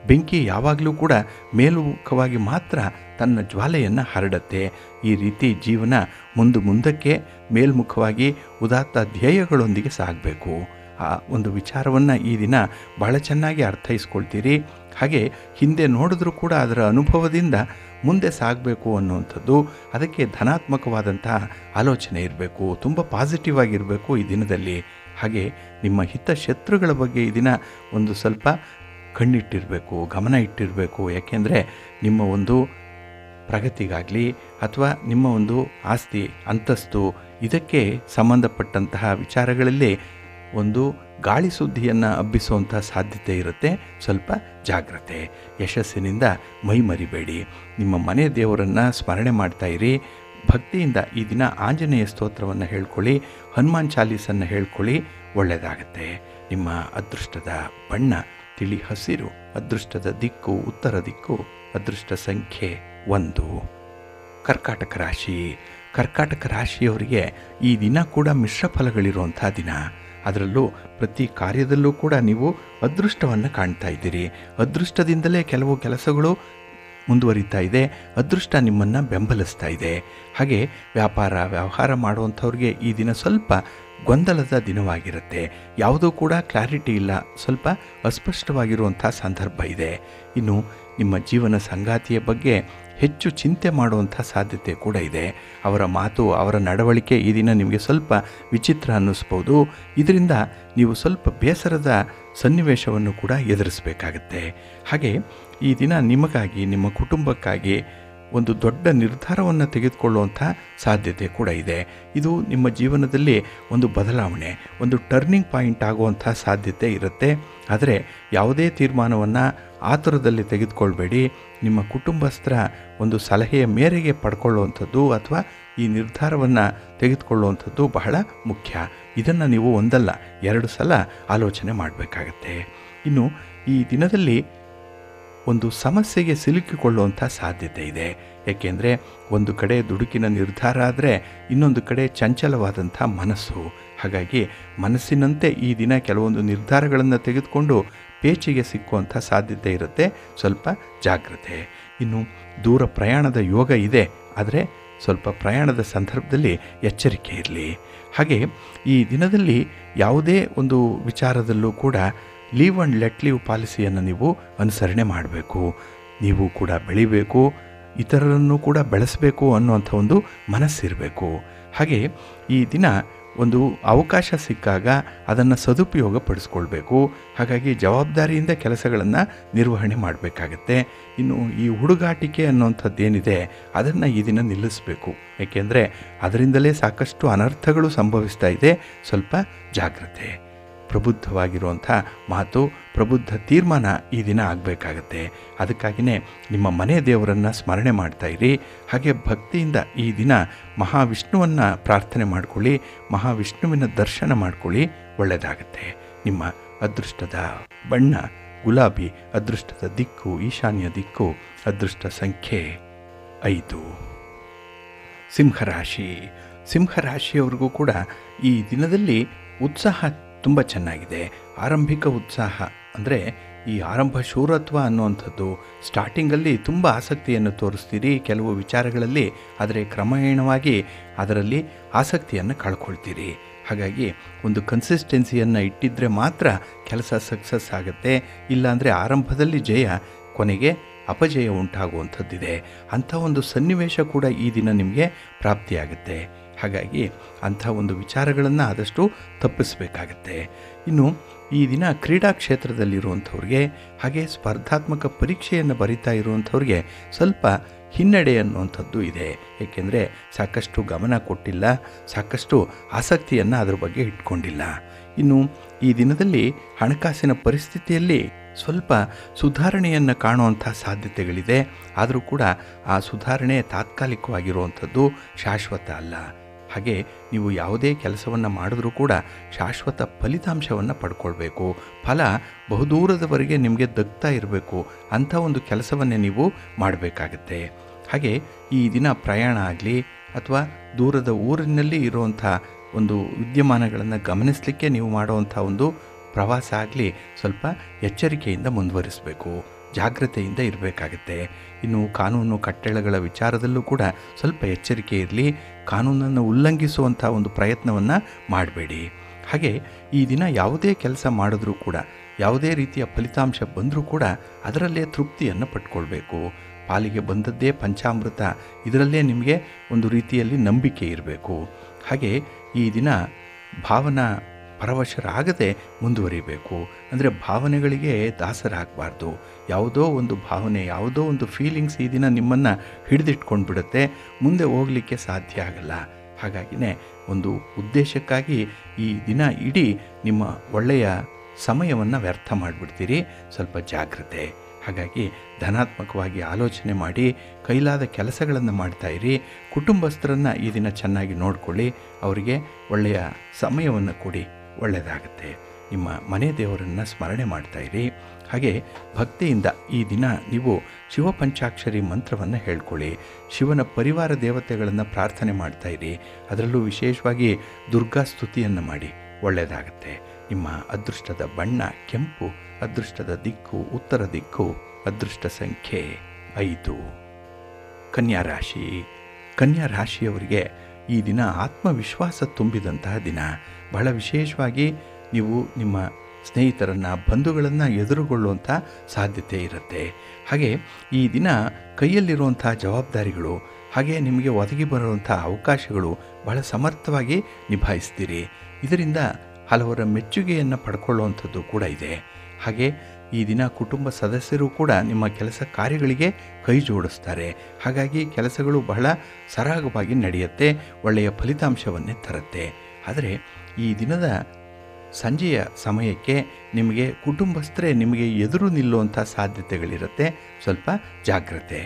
ಬೆಂಕಿ ಯಾವಾಗಲೂ ಕೂಡ ಮೇಲ್ಮುಖವಾಗಿ ಮಾತ್ರ ತನ್ನ ಜ್ವಾಲೆಯನ್ನು ಹರಡುತ್ತೆ. ಈ ರೀತಿ ಜೀವನ ಮುಂದಕ್ಕೆ ಮೇಲ್ಮುಖವಾಗಿ ಉದಾತ್ತ ಧ್ಯೇಯಗಳೊಂದಿಗೆ ಸಾಗಬೇಕು. ಆ ಒಂದು ವಿಚಾರವನ್ನು ಈ ದಿನ ಭಾಳ ಚೆನ್ನಾಗಿ ಅರ್ಥೈಸ್ಕೊಳ್ತೀರಿ. ಹಾಗೆ ಹಿಂದೆ ನೋಡಿದ್ರೂ ಕೂಡ ಅದರ ಅನುಭವದಿಂದ ಮುಂದೆ ಸಾಗಬೇಕು ಅನ್ನುವಂಥದ್ದು. ಅದಕ್ಕೆ ಧನಾತ್ಮಕವಾದಂತಹ ಆಲೋಚನೆ ಇರಬೇಕು, ತುಂಬ ಪಾಸಿಟಿವ್ ಆಗಿರಬೇಕು ಈ ದಿನದಲ್ಲಿ. ಹಾಗೆ ನಿಮ್ಮ ಹಿತಶತ್ರುಗಳ ಬಗ್ಗೆ ಈ ದಿನ ಒಂದು ಸ್ವಲ್ಪ ಕಣ್ಣಿಟ್ಟಿರಬೇಕು, ಗಮನ ಇಟ್ಟಿರಬೇಕು. ಯಾಕೆಂದರೆ ನಿಮ್ಮ ಒಂದು ಪ್ರಗತಿಗಾಗಲಿ ಅಥವಾ ನಿಮ್ಮ ಒಂದು ಆಸ್ತಿ ಅಂತಸ್ತು ಇದಕ್ಕೆ ಸಂಬಂಧಪಟ್ಟಂತಹ ವಿಚಾರಗಳಲ್ಲಿ ಒಂದು ಗಾಳಿ ಸುದ್ದಿಯನ್ನು ಹಬ್ಬಿಸುವಂಥ ಸಾಧ್ಯತೆ ಇರುತ್ತೆ. ಸ್ವಲ್ಪ ಜಾಗ್ರತೆ. ಯಶಸ್ಸಿನಿಂದ ಮೈ ಮರಿಬೇಡಿ. ನಿಮ್ಮ ಮನೆ ದೇವರನ್ನು ಸ್ಮರಣೆ ಮಾಡ್ತಾಯಿರಿ. ಭಕ್ತಿಯಿಂದ ಈ ದಿನ ಆಂಜನೇಯ ಸ್ತೋತ್ರವನ್ನು ಹೇಳ್ಕೊಳ್ಳಿ, ಹನುಮಾನ್ ಚಾಲೀಸನ್ನು ಹೇಳ್ಕೊಳ್ಳಿ, ಒಳ್ಳೆಯದಾಗತ್ತೆ. ನಿಮ್ಮ ಅದೃಷ್ಟದ ಬಣ್ಣ ತಿಳಿ ಹಸಿರು, ಅದೃಷ್ಟದ ದಿಕ್ಕು ಉತ್ತರ ದಿಕ್ಕು, ಅದೃಷ್ಟ ಸಂಖ್ಯೆ 1. ಕರ್ಕಾಟಕ ರಾಶಿ. ಕರ್ಕಾಟಕ ರಾಶಿಯವರಿಗೆ ಈ ದಿನ ಕೂಡ ಮಿಶ್ರ ಫಲಗಳಿರುವಂಥ ದಿನ. ಅದರಲ್ಲೂ ಪ್ರತಿ ಕಾರ್ಯದಲ್ಲೂ ಕೂಡ ನೀವು ಅದೃಷ್ಟವನ್ನು ಕಾಣ್ತಾ ಇದ್ದೀರಿ. ಅದೃಷ್ಟದಿಂದಲೇ ಕೆಲವು ಕೆಲಸಗಳು ಮುಂದುವರಿತಾ ಇದೆ. ಅದೃಷ್ಟ ನಿಮ್ಮನ್ನು ಬೆಂಬಲಿಸ್ತಾ ಇದೆ. ಹಾಗೆ ವ್ಯವಹಾರ ಮಾಡುವಂಥವ್ರಿಗೆ ಈ ದಿನ ಸ್ವಲ್ಪ ಗೊಂದಲದ ದಿನವಾಗಿರುತ್ತೆ. ಯಾವುದೂ ಕೂಡ ಕ್ಲಾರಿಟಿ ಇಲ್ಲ, ಸ್ವಲ್ಪ ಅಸ್ಪಷ್ಟವಾಗಿರುವಂಥ ಸಂದರ್ಭ ಇದೆ. ಇನ್ನು ನಿಮ್ಮ ಜೀವನ ಸಂಗಾತಿಯ ಬಗ್ಗೆ ಹೆಚ್ಚು ಚಿಂತೆ ಮಾಡುವಂಥ ಸಾಧ್ಯತೆ ಕೂಡ ಇದೆ. ಅವರ ಮಾತು, ಅವರ ನಡವಳಿಕೆ ಈ ದಿನ ನಿಮಗೆ ಸ್ವಲ್ಪ ವಿಚಿತ್ರ ಅನ್ನಿಸ್ಬೋದು. ಇದರಿಂದ ನೀವು ಸ್ವಲ್ಪ ಬೇಸರದ ಸನ್ನಿವೇಶವನ್ನು ಕೂಡ ಎದುರಿಸಬೇಕಾಗತ್ತೆ. ಹಾಗೆ ಈ ದಿನ ನಿಮಗಾಗಿ, ನಿಮ್ಮ ಕುಟುಂಬಕ್ಕಾಗಿ ಒಂದು ದೊಡ್ಡ ನಿರ್ಧಾರವನ್ನು ತೆಗೆದುಕೊಳ್ಳುವಂಥ ಸಾಧ್ಯತೆ ಕೂಡ ಇದೆ. ಇದು ನಿಮ್ಮ ಜೀವನದಲ್ಲಿ ಒಂದು ಬದಲಾವಣೆ, ಒಂದು ಟರ್ನಿಂಗ್ ಪಾಯಿಂಟ್ ಆಗುವಂಥ ಸಾಧ್ಯತೆ ಇರುತ್ತೆ. ಆದರೆ ಯಾವುದೇ ತೀರ್ಮಾನವನ್ನು ಆತುರದಲ್ಲಿ ತೆಗೆದುಕೊಳ್ಬೇಡಿ. ನಿಮ್ಮ ಕುಟುಂಬಸ್ಥರ ಒಂದು ಸಲಹೆಯ ಮೇರೆಗೆ ಪಡ್ಕೊಳ್ಳುವಂಥದ್ದು ಅಥವಾ ಈ ನಿರ್ಧಾರವನ್ನು ತೆಗೆದುಕೊಳ್ಳುವಂಥದ್ದು ಬಹಳ ಮುಖ್ಯ. ಇದನ್ನು ನೀವು ಒಂದಲ್ಲ 2 ಸಲ ಆಲೋಚನೆ ಮಾಡಬೇಕಾಗತ್ತೆ. ಇನ್ನು ಈ ದಿನದಲ್ಲಿ ಒಂದು ಸಮಸ್ಯೆಗೆ ಸಿಲುಕಿಕೊಳ್ಳುವಂಥ ಸಾಧ್ಯತೆ ಇದೆ. ಏಕೆಂದರೆ ಒಂದು ಕಡೆ ದುಡುಕಿನ ನಿರ್ಧಾರ ಆದರೆ ಇನ್ನೊಂದು ಕಡೆ ಚಂಚಲವಾದಂಥ ಮನಸ್ಸು. ಹಾಗಾಗಿ ಮನಸ್ಸಿನಂತೆ ಈ ದಿನ ಕೆಲವೊಂದು ನಿರ್ಧಾರಗಳನ್ನು ತೆಗೆದುಕೊಂಡು ಪೇಚಿಗೆ ಸಿಕ್ಕುವಂಥ ಸಾಧ್ಯತೆ ಇರುತ್ತೆ. ಸ್ವಲ್ಪ ಜಾಗ್ರತೆ. ಇನ್ನು ದೂರ ಪ್ರಯಾಣದ ಯೋಗ ಇದೆ, ಆದರೆ ಸ್ವಲ್ಪ ಪ್ರಯಾಣದ ಸಂದರ್ಭದಲ್ಲಿ ಎಚ್ಚರಿಕೆ ಇರಲಿ. ಹಾಗೆ ಈ ದಿನದಲ್ಲಿ ಯಾವುದೇ ಒಂದು ವಿಚಾರದಲ್ಲೂ ಕೂಡ ಲೀವ್ ಆ್ಯಂಡ್ ಲೆಟ್ ಲೀವ್ ಪಾಲಿಸಿಯನ್ನು ನೀವು ಅನುಸರಣೆ ಮಾಡಬೇಕು. ನೀವು ಕೂಡ ಬೆಳಿಬೇಕು, ಇತರರನ್ನು ಕೂಡ ಬೆಳೆಸಬೇಕು ಅನ್ನುವಂಥ ಒಂದು ಮನಸ್ಸಿರಬೇಕು. ಹಾಗೆ ಈ ದಿನ ಒಂದು ಅವಕಾಶ ಸಿಕ್ಕಾಗ ಅದನ್ನು ಸದುಪಯೋಗ ಪಡಿಸ್ಕೊಳ್ಬೇಕು. ಹಾಗಾಗಿ ಜವಾಬ್ದಾರಿಯಿಂದ ಕೆಲಸಗಳನ್ನು ನಿರ್ವಹಣೆ ಮಾಡಬೇಕಾಗತ್ತೆ. ಇನ್ನು ಈ ಹುಡುಗಾಟಿಕೆ ಅನ್ನುವಂಥದ್ದೇನಿದೆ ಅದನ್ನು ಈ ದಿನ ನಿಲ್ಲಿಸಬೇಕು. ಏಕೆಂದರೆ ಅದರಿಂದಲೇ ಸಾಕಷ್ಟು ಅನರ್ಥಗಳು ಸಂಭವಿಸ್ತಾ ಇದೆ. ಸ್ವಲ್ಪ ಜಾಗ್ರತೆ. ಪ್ರಬುದ್ಧವಾಗಿರುವಂಥ ಮಾತು, ಪ್ರಬುದ್ಧ ತೀರ್ಮಾನ ಈ ದಿನ ಆಗಬೇಕಾಗತ್ತೆ. ಅದಕ್ಕಾಗಿಯೇ ನಿಮ್ಮ ಮನೆ ದೇವರನ್ನು ಸ್ಮರಣೆ ಮಾಡ್ತಾಯಿರಿ. ಹಾಗೆ ಭಕ್ತಿಯಿಂದ ಈ ದಿನ ಮಹಾವಿಷ್ಣುವನ್ನು ಪ್ರಾರ್ಥನೆ ಮಾಡಿಕೊಳ್ಳಿ, ಮಹಾವಿಷ್ಣುವಿನ ದರ್ಶನ ಮಾಡಿಕೊಳ್ಳಿ, ಒಳ್ಳೆಯದಾಗತ್ತೆ. ನಿಮ್ಮ ಅದೃಷ್ಟದ ಬಣ್ಣ ಗುಲಾಬಿ, ಅದೃಷ್ಟದ ದಿಕ್ಕು ಈಶಾನ್ಯ ದಿಕ್ಕು, ಅದೃಷ್ಟ ಸಂಖ್ಯೆ 5. ಸಿಂಹರಾಶಿ. ಸಿಂಹರಾಶಿಯವ್ರಿಗೂ ಕೂಡ ಈ ದಿನದಲ್ಲಿ ಉತ್ಸಾಹ ತುಂಬ ಚೆನ್ನಾಗಿದೆ. ಆರಂಭಿಕ ಉತ್ಸಾಹ ಅಂದರೆ ಈ ಆರಂಭ ಶೂರತ್ವ ಅನ್ನುವಂಥದ್ದು ಸ್ಟಾರ್ಟಿಂಗಲ್ಲಿ ತುಂಬ ಆಸಕ್ತಿಯನ್ನು ತೋರಿಸ್ತೀರಿ ಕೆಲವು ವಿಚಾರಗಳಲ್ಲಿ, ಆದರೆ ಕ್ರಮೇಣವಾಗಿ ಅದರಲ್ಲಿ ಆಸಕ್ತಿಯನ್ನು ಕಳ್ಕೊಳ್ತೀರಿ. ಹಾಗಾಗಿ ಒಂದು ಕನ್ಸಿಸ್ಟೆನ್ಸಿಯನ್ನು ಇಟ್ಟಿದ್ದರೆ ಮಾತ್ರ ಕೆಲಸ ಸಕ್ಸಸ್ ಆಗುತ್ತೆ. ಇಲ್ಲಾಂದರೆ ಆರಂಭದಲ್ಲಿ ಜಯ, ಕೊನೆಗೆ ಅಪಜಯ ಉಂಟಾಗುವಂಥದ್ದಿದೆ. ಅಂಥ ಒಂದು ಸನ್ನಿವೇಶ ಕೂಡ ಈ ದಿನ ನಿಮಗೆ ಪ್ರಾಪ್ತಿಯಾಗುತ್ತೆ. ಹಾಗಾಗಿ ಅಂಥ ಒಂದು ವಿಚಾರಗಳನ್ನು ಆದಷ್ಟು ತಪ್ಪಿಸಬೇಕಾಗತ್ತೆ. ಇನ್ನು ಈ ದಿನ ಕ್ರೀಡಾ ಕ್ಷೇತ್ರದಲ್ಲಿರುವಂಥವ್ರಿಗೆ, ಹಾಗೆ ಸ್ಪರ್ಧಾತ್ಮಕ ಪರೀಕ್ಷೆಯನ್ನು ಬರಿತಾ ಇರುವಂಥವ್ರಿಗೆ ಸ್ವಲ್ಪ ಹಿನ್ನಡೆ ಅನ್ನುವಂಥದ್ದು ಇದೆ. ಏಕೆಂದರೆ ಸಾಕಷ್ಟು ಗಮನ ಕೊಟ್ಟಿಲ್ಲ, ಸಾಕಷ್ಟು ಆಸಕ್ತಿಯನ್ನು ಅದರ ಬಗ್ಗೆ ಇಟ್ಕೊಂಡಿಲ್ಲ. ಇನ್ನು ಈ ದಿನದಲ್ಲಿ ಹಣಕಾಸಿನ ಪರಿಸ್ಥಿತಿಯಲ್ಲಿ ಸ್ವಲ್ಪ ಸುಧಾರಣೆಯನ್ನು ಕಾಣುವಂಥ ಸಾಧ್ಯತೆಗಳಿದೆ. ಆದರೂ ಕೂಡ ಆ ಸುಧಾರಣೆ ತಾತ್ಕಾಲಿಕವಾಗಿರುವಂಥದ್ದು, ಶಾಶ್ವತ ಅಲ್ಲ. ಹಾಗೆ ನೀವು ಯಾವುದೇ ಕೆಲಸವನ್ನು ಮಾಡಿದ್ರೂ ಕೂಡ ಶಾಶ್ವತ ಫಲಿತಾಂಶವನ್ನು ಪಡ್ಕೊಳ್ಬೇಕು. ಫಲ ಬಹುದೂರದವರೆಗೆ ನಿಮಗೆ ದಕ್ತಾ ಇರಬೇಕು. ಅಂಥ ಒಂದು ಕೆಲಸವನ್ನೇ ನೀವು ಮಾಡಬೇಕಾಗತ್ತೆ. ಹಾಗೆ ಈ ದಿನ ಪ್ರಯಾಣ ಆಗಲಿ ಅಥವಾ ದೂರದ ಊರಿನಲ್ಲಿ ಇರುವಂಥ ಒಂದು ವಿದ್ಯಮಾನಗಳನ್ನು ಗಮನಿಸಲಿಕ್ಕೆ ನೀವು ಮಾಡುವಂಥ ಒಂದು ಪ್ರವಾಸ ಆಗಲಿ ಸ್ವಲ್ಪ ಎಚ್ಚರಿಕೆಯಿಂದ ಮುಂದುವರಿಸಬೇಕು, ಜಾಗ್ರತೆಯಿಂದ ಇರಬೇಕಾಗತ್ತೆ. ಇನ್ನು ಕಾನೂನು ಕಟ್ಟಳೆಗಳ ವಿಚಾರದಲ್ಲೂ ಕೂಡ ಸ್ವಲ್ಪ ಎಚ್ಚರಿಕೆ ಇರಲಿ. ಕಾನೂನನ್ನು ಉಲ್ಲಂಘಿಸುವಂಥ ಒಂದು ಪ್ರಯತ್ನವನ್ನು ಮಾಡಬೇಡಿ. ಹಾಗೆ ಈ ದಿನ ಯಾವುದೇ ಕೆಲಸ ಮಾಡಿದ್ರೂ ಕೂಡ, ಯಾವುದೇ ರೀತಿಯ ಫಲಿತಾಂಶ ಬಂದರೂ ಕೂಡ ಅದರಲ್ಲೇ ತೃಪ್ತಿಯನ್ನು ಪಟ್ಕೊಳ್ಬೇಕು. ಪಾಲಿಗೆ ಬಂದದ್ದೇ ಪಂಚಾಮೃತ, ಇದರಲ್ಲೇ ನಿಮಗೆ ಒಂದು ರೀತಿಯಲ್ಲಿ ನಂಬಿಕೆ ಇರಬೇಕು. ಹಾಗೆ ಈ ದಿನ ಭಾವನಾ ಪರವಶರಾಗದೆ ಮುಂದುವರಿಬೇಕು. ಅಂದರೆ ಭಾವನೆಗಳಿಗೆ ದಾಸರಾಗಬಾರ್ದು. ಯಾವುದೋ ಒಂದು ಭಾವನೆ, ಯಾವುದೋ ಒಂದು ಫೀಲಿಂಗ್ಸ್ ಈ ದಿನ ನಿಮ್ಮನ್ನು ಹಿಡಿದಿಟ್ಕೊಂಡು ಬಿಡುತ್ತೆ, ಮುಂದೆ ಹೋಗಲಿಕ್ಕೆ ಸಾಧ್ಯ ಆಗಲ್ಲ. ಹಾಗಾಗಿನೇ ಒಂದು ಉದ್ದೇಶಕ್ಕಾಗಿ ಈ ದಿನ ಇಡೀ ನಿಮ್ಮ ಒಳ್ಳೆಯ ಸಮಯವನ್ನು ವ್ಯರ್ಥ ಮಾಡಿಬಿಡ್ತೀರಿ. ಸ್ವಲ್ಪ ಜಾಗ್ರತೆ. ಹಾಗಾಗಿ ಧನಾತ್ಮಕವಾಗಿ ಆಲೋಚನೆ ಮಾಡಿ ಕೈಲಾದ ಕೆಲಸಗಳನ್ನು ಮಾಡ್ತಾಯಿರಿ. ಕುಟುಂಬಸ್ಥರನ್ನು ಈ ದಿನ ಚೆನ್ನಾಗಿ ನೋಡಿಕೊಳ್ಳಿ. ಅವರಿಗೆ ಒಳ್ಳೆಯ ಸಮಯವನ್ನು ಕೊಡಿ, ಒಳ್ಳೆಯದಾಗತ್ತೆ. ನಿಮ್ಮ ಮನೆ ದೇವರನ್ನು ಸ್ಮರಣೆ ಮಾಡ್ತಾಯಿರಿ. ಹಾಗೆ ಭಕ್ತಿಯಿಂದ ಈ ದಿನ ನೀವು ಶಿವಪಂಚಾಕ್ಷರಿ ಮಂತ್ರವನ್ನು ಹೇಳ್ಕೊಳ್ಳಿ. ಶಿವನ ಪರಿವಾರ ದೇವತೆಗಳನ್ನು ಪ್ರಾರ್ಥನೆ ಮಾಡ್ತಾಯಿರಿ. ಅದರಲ್ಲೂ ವಿಶೇಷವಾಗಿ ದುರ್ಗಾ ಸ್ತುತಿಯನ್ನು ಮಾಡಿ, ಒಳ್ಳೆಯದಾಗತ್ತೆ. ನಿಮ್ಮ ಅದೃಷ್ಟದ ಬಣ್ಣ ಕೆಂಪು, ಅದೃಷ್ಟದ ದಿಕ್ಕು ಉತ್ತರ ದಿಕ್ಕು, ಅದೃಷ್ಟ ಸಂಖ್ಯೆ 5. ಕನ್ಯಾ ರಾಶಿ. ಕನ್ಯಾ ರಾಶಿಯವರಿಗೆ ಈ ದಿನ ಆತ್ಮವಿಶ್ವಾಸ ತುಂಬಿದಂತಹ ದಿನ. ಬಹಳ ವಿಶೇಷವಾಗಿ ನೀವು ನಿಮ್ಮ ಸ್ನೇಹಿತರನ್ನು, ಬಂಧುಗಳನ್ನು ಎದುರುಗೊಳ್ಳುವಂಥ ಸಾಧ್ಯತೆ ಇರುತ್ತೆ. ಹಾಗೆ ಈ ದಿನ ಕೈಯಲ್ಲಿರುವಂಥ ಜವಾಬ್ದಾರಿಗಳು, ಹಾಗೆ ನಿಮಗೆ ಒದಗಿ ಬರುವಂಥ ಅವಕಾಶಗಳು ಬಹಳ ಸಮರ್ಥವಾಗಿ ನಿಭಾಯಿಸ್ತೀರಿ. ಇದರಿಂದ ಹಲವರ ಮೆಚ್ಚುಗೆಯನ್ನು ಪಡ್ಕೊಳ್ಳುವಂಥದ್ದು ಕೂಡ ಇದೆ. ಹಾಗೆ ಈ ದಿನ ಕುಟುಂಬ ಸದಸ್ಯರು ಕೂಡ ನಿಮ್ಮ ಕೆಲಸ ಕಾರ್ಯಗಳಿಗೆ ಕೈ ಜೋಡಿಸ್ತಾರೆ. ಹಾಗಾಗಿ ಕೆಲಸಗಳು ಬಹಳ ಸರಾಗವಾಗಿ ನಡೆಯುತ್ತೆ, ಒಳ್ಳೆಯ ಫಲಿತಾಂಶವನ್ನೇ ತರುತ್ತೆ. ಆದರೆ ಈ ದಿನದ ಸಂಜೆಯ ಸಮಯಕ್ಕೆ ನಿಮಗೆ ಕುಟುಂಬಸ್ಥರೇ ನಿಮಗೆ ಎದುರು ನಿಲ್ಲುವಂಥ ಸಾಧ್ಯತೆಗಳಿರುತ್ತೆ. ಸ್ವಲ್ಪ ಜಾಗ್ರತೆ.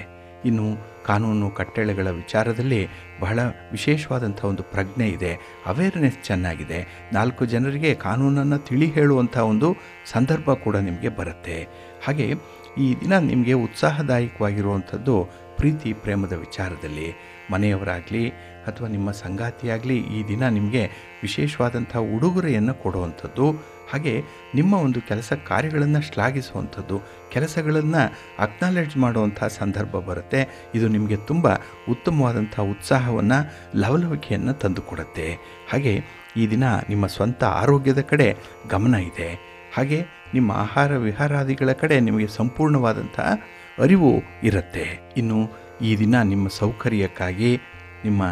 ಇನ್ನು ಕಾನೂನು ಕಟ್ಟಳೆಗಳ ವಿಚಾರದಲ್ಲಿ ಬಹಳ ವಿಶೇಷವಾದಂಥ ಒಂದು ಪ್ರಜ್ಞೆ ಇದೆ, ಅವೇರ್ನೆಸ್ ಚೆನ್ನಾಗಿದೆ. 4 ಜನರಿಗೆ ಕಾನೂನನ್ನು ತಿಳಿ ಹೇಳುವಂಥ ಒಂದು ಸಂದರ್ಭ ಕೂಡ ನಿಮಗೆ ಬರುತ್ತೆ. ಹಾಗೆ ಈ ದಿನ ನಿಮಗೆ ಉತ್ಸಾಹದಾಯಕವಾಗಿರುವಂಥದ್ದು ಪ್ರೀತಿ ಪ್ರೇಮದ ವಿಚಾರದಲ್ಲಿ. ಮನೆಯವರಾಗಲಿ ಅಥವಾ ನಿಮ್ಮ ಸಂಗಾತಿಯಾಗಲಿ ಈ ದಿನ ನಿಮಗೆ ವಿಶೇಷವಾದಂಥ ಉಡುಗೊರೆಯನ್ನು ಕೊಡುವಂಥದ್ದು, ಹಾಗೆ ನಿಮ್ಮ ಒಂದು ಕೆಲಸ ಕಾರ್ಯಗಳನ್ನು ಶ್ಲಾಘಿಸುವಂಥದ್ದು, ಕೆಲಸಗಳನ್ನು ಅಕ್ನಾಲೆಡ್ಜ್ ಮಾಡುವಂಥ ಸಂದರ್ಭ ಬರುತ್ತೆ. ಇದು ನಿಮಗೆ ತುಂಬ ಉತ್ತಮವಾದಂಥ ಉತ್ಸಾಹವನ್ನು, ಲವಲವಿಕೆಯನ್ನು ತಂದುಕೊಡುತ್ತೆ. ಹಾಗೆ ಈ ದಿನ ನಿಮ್ಮ ಸ್ವಂತ ಆರೋಗ್ಯದ ಕಡೆ ಗಮನ ಇದೆ. ಹಾಗೆ ನಿಮ್ಮ ಆಹಾರ ವಿಹಾರಾದಿಗಳ ಕಡೆ ನಿಮಗೆ ಸಂಪೂರ್ಣವಾದಂಥ ಅರಿವು ಇರುತ್ತೆ. ಇನ್ನು ಈ ದಿನ ನಿಮ್ಮ ಸೌಕರ್ಯಕ್ಕಾಗಿ, ನಿಮ್ಮ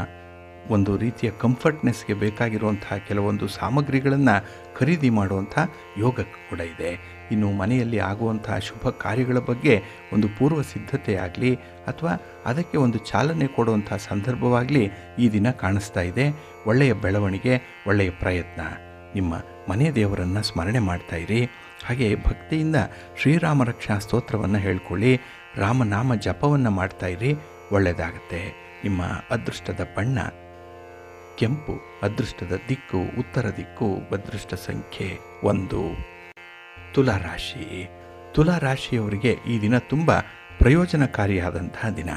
ಒಂದು ರೀತಿಯ ಕಂಫರ್ಟ್ನೆಸ್ಗೆ ಬೇಕಾಗಿರುವಂತಹ ಕೆಲವೊಂದು ಸಾಮಗ್ರಿಗಳನ್ನು ಖರೀದಿ ಮಾಡುವಂಥ ಯೋಗ ಕೂಡ ಇದೆ. ಇನ್ನು ಮನೆಯಲ್ಲಿ ಆಗುವಂತಹ ಶುಭ ಕಾರ್ಯಗಳ ಬಗ್ಗೆ ಒಂದು ಪೂರ್ವ ಸಿದ್ಧತೆ ಆಗಲಿ ಅಥವಾ ಅದಕ್ಕೆ ಒಂದು ಚಾಲನೆ ಕೊಡುವಂಥ ಸಂದರ್ಭವಾಗಲಿ ಈ ದಿನ ಕಾಣಿಸ್ತಾ ಇದೆ. ಒಳ್ಳೆಯ ಬೆಳವಣಿಗೆ, ಒಳ್ಳೆಯ ಪ್ರಯತ್ನ. ನಿಮ್ಮ ಮನೆ ದೇವರನ್ನು ಸ್ಮರಣೆ ಮಾಡ್ತಾಯಿರಿ. ಹಾಗೆ ಭಕ್ತಿಯಿಂದ ಶ್ರೀರಾಮ ರಕ್ಷಾ ಸ್ತೋತ್ರವನ್ನು ಹೇಳ್ಕೊಳ್ಳಿ. ರಾಮನಾಮ ಜಪವನ್ನು ಮಾಡ್ತಾಯಿರಿ, ಒಳ್ಳೆಯದಾಗತ್ತೆ. ನಿಮ್ಮ ಅದೃಷ್ಟದ ಬಣ್ಣ ಕೆಂಪು, ಅದೃಷ್ಟದ ದಿಕ್ಕು ಉತ್ತರ ದಿಕ್ಕು, ಅದೃಷ್ಟ ಸಂಖ್ಯೆ 1. ತುಲಾರಾಶಿ. ತುಲಾರಾಶಿಯವರಿಗೆ ಈ ದಿನ ತುಂಬ ಪ್ರಯೋಜನಕಾರಿಯಾದಂತಹ ದಿನ.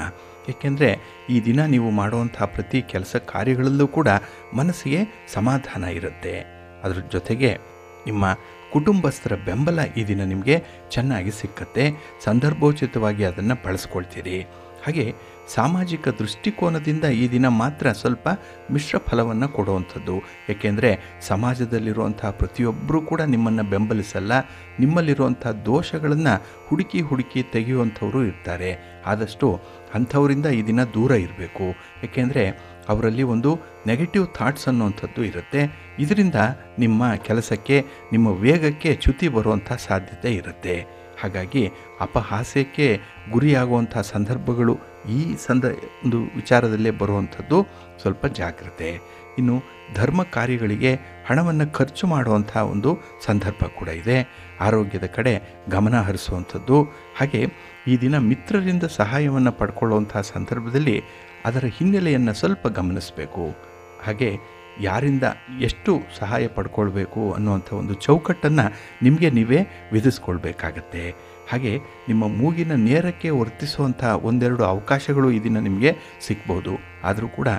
ಏಕೆಂದರೆ ಈ ದಿನ ನೀವು ಮಾಡುವಂಥ ಪ್ರತಿ ಕೆಲಸ ಕಾರ್ಯಗಳಲ್ಲೂ ಕೂಡ ಮನಸ್ಸಿಗೆ ಸಮಾಧಾನ ಇರುತ್ತೆ. ಅದರ ಜೊತೆಗೆ ನಿಮ್ಮ ಕುಟುಂಬಸ್ಥರ ಬೆಂಬಲ ಈ ದಿನ ನಿಮಗೆ ಚೆನ್ನಾಗಿ ಸಿಕ್ಕತ್ತೆ. ಸಂದರ್ಭೋಚಿತವಾಗಿ ಅದನ್ನು ಬಳಸ್ಕೊಳ್ತೀರಿ. ಹಾಗೆ ಸಾಮಾಜಿಕ ದೃಷ್ಟಿಕೋನದಿಂದ ಈ ದಿನ ಮಾತ್ರ ಸ್ವಲ್ಪ ಮಿಶ್ರ ಫಲವನ್ನು ಕೊಡುವಂಥದ್ದು. ಏಕೆಂದರೆ ಸಮಾಜದಲ್ಲಿರುವಂಥ ಪ್ರತಿಯೊಬ್ಬರೂ ಕೂಡ ನಿಮ್ಮನ್ನು ಬೆಂಬಲಿಸಲ್ಲ. ನಿಮ್ಮಲ್ಲಿರುವಂಥ ದೋಷಗಳನ್ನು ಹುಡುಕಿ ತೆಗೆಯುವಂಥವರು ಇರ್ತಾರೆ. ಆದಷ್ಟು ಅಂಥವರಿಂದ ಈ ದಿನ ದೂರ ಇರಬೇಕು. ಏಕೆಂದರೆ ಅವರಲ್ಲಿ ಒಂದು ನೆಗೆಟಿವ್ ಥಾಟ್ಸ್ ಅನ್ನುವಂಥದ್ದು ಇರುತ್ತೆ. ಇದರಿಂದ ನಿಮ್ಮ ಕೆಲಸಕ್ಕೆ, ನಿಮ್ಮ ವೇಗಕ್ಕೆ ಚ್ಯುತಿ ಬರುವಂಥ ಸಾಧ್ಯತೆ ಇರುತ್ತೆ. ಹಾಗಾಗಿ ಅಪಹಾಸ್ಯಕ್ಕೆ ಗುರಿಯಾಗುವಂಥ ಸಂದರ್ಭಗಳು ಈ ಒಂದು ವಿಚಾರದಲ್ಲೇ ಬರುವಂಥದ್ದು. ಸ್ವಲ್ಪ ಜಾಗ್ರತೆ. ಇನ್ನು ಧರ್ಮ ಕಾರ್ಯಗಳಿಗೆ ಹಣವನ್ನು ಖರ್ಚು ಮಾಡುವಂಥ ಒಂದು ಸಂದರ್ಭ ಕೂಡ ಇದೆ. ಆರೋಗ್ಯದ ಕಡೆ ಗಮನ ಹರಿಸುವಂಥದ್ದು. ಹಾಗೆ ಈ ದಿನ ಮಿತ್ರರಿಂದ ಸಹಾಯವನ್ನು ಪಡ್ಕೊಳ್ಳುವಂಥ ಸಂದರ್ಭದಲ್ಲಿ ಅದರ ಹಿನ್ನೆಲೆಯನ್ನು ಸ್ವಲ್ಪ ಗಮನಿಸಬೇಕು. ಹಾಗೆ ಯಾರಿಂದ ಎಷ್ಟು ಸಹಾಯ ಪಡ್ಕೊಳ್ಬೇಕು ಅನ್ನುವಂಥ ಒಂದು ಚೌಕಟ್ಟನ್ನು ನಿಮಗೆ ನೀವೇ ವಿಧಿಸ್ಕೊಳ್ಬೇಕಾಗತ್ತೆ. ಹಾಗೆ ನಿಮ್ಮ ಮೂಗಿನ ನೇರಕ್ಕೆ ವರ್ತಿಸುವಂಥ ಒಂದೆರಡು ಅವಕಾಶಗಳು ಈ ದಿನ ನಿಮಗೆ ಸಿಗ್ಬೋದು. ಆದರೂ ಕೂಡ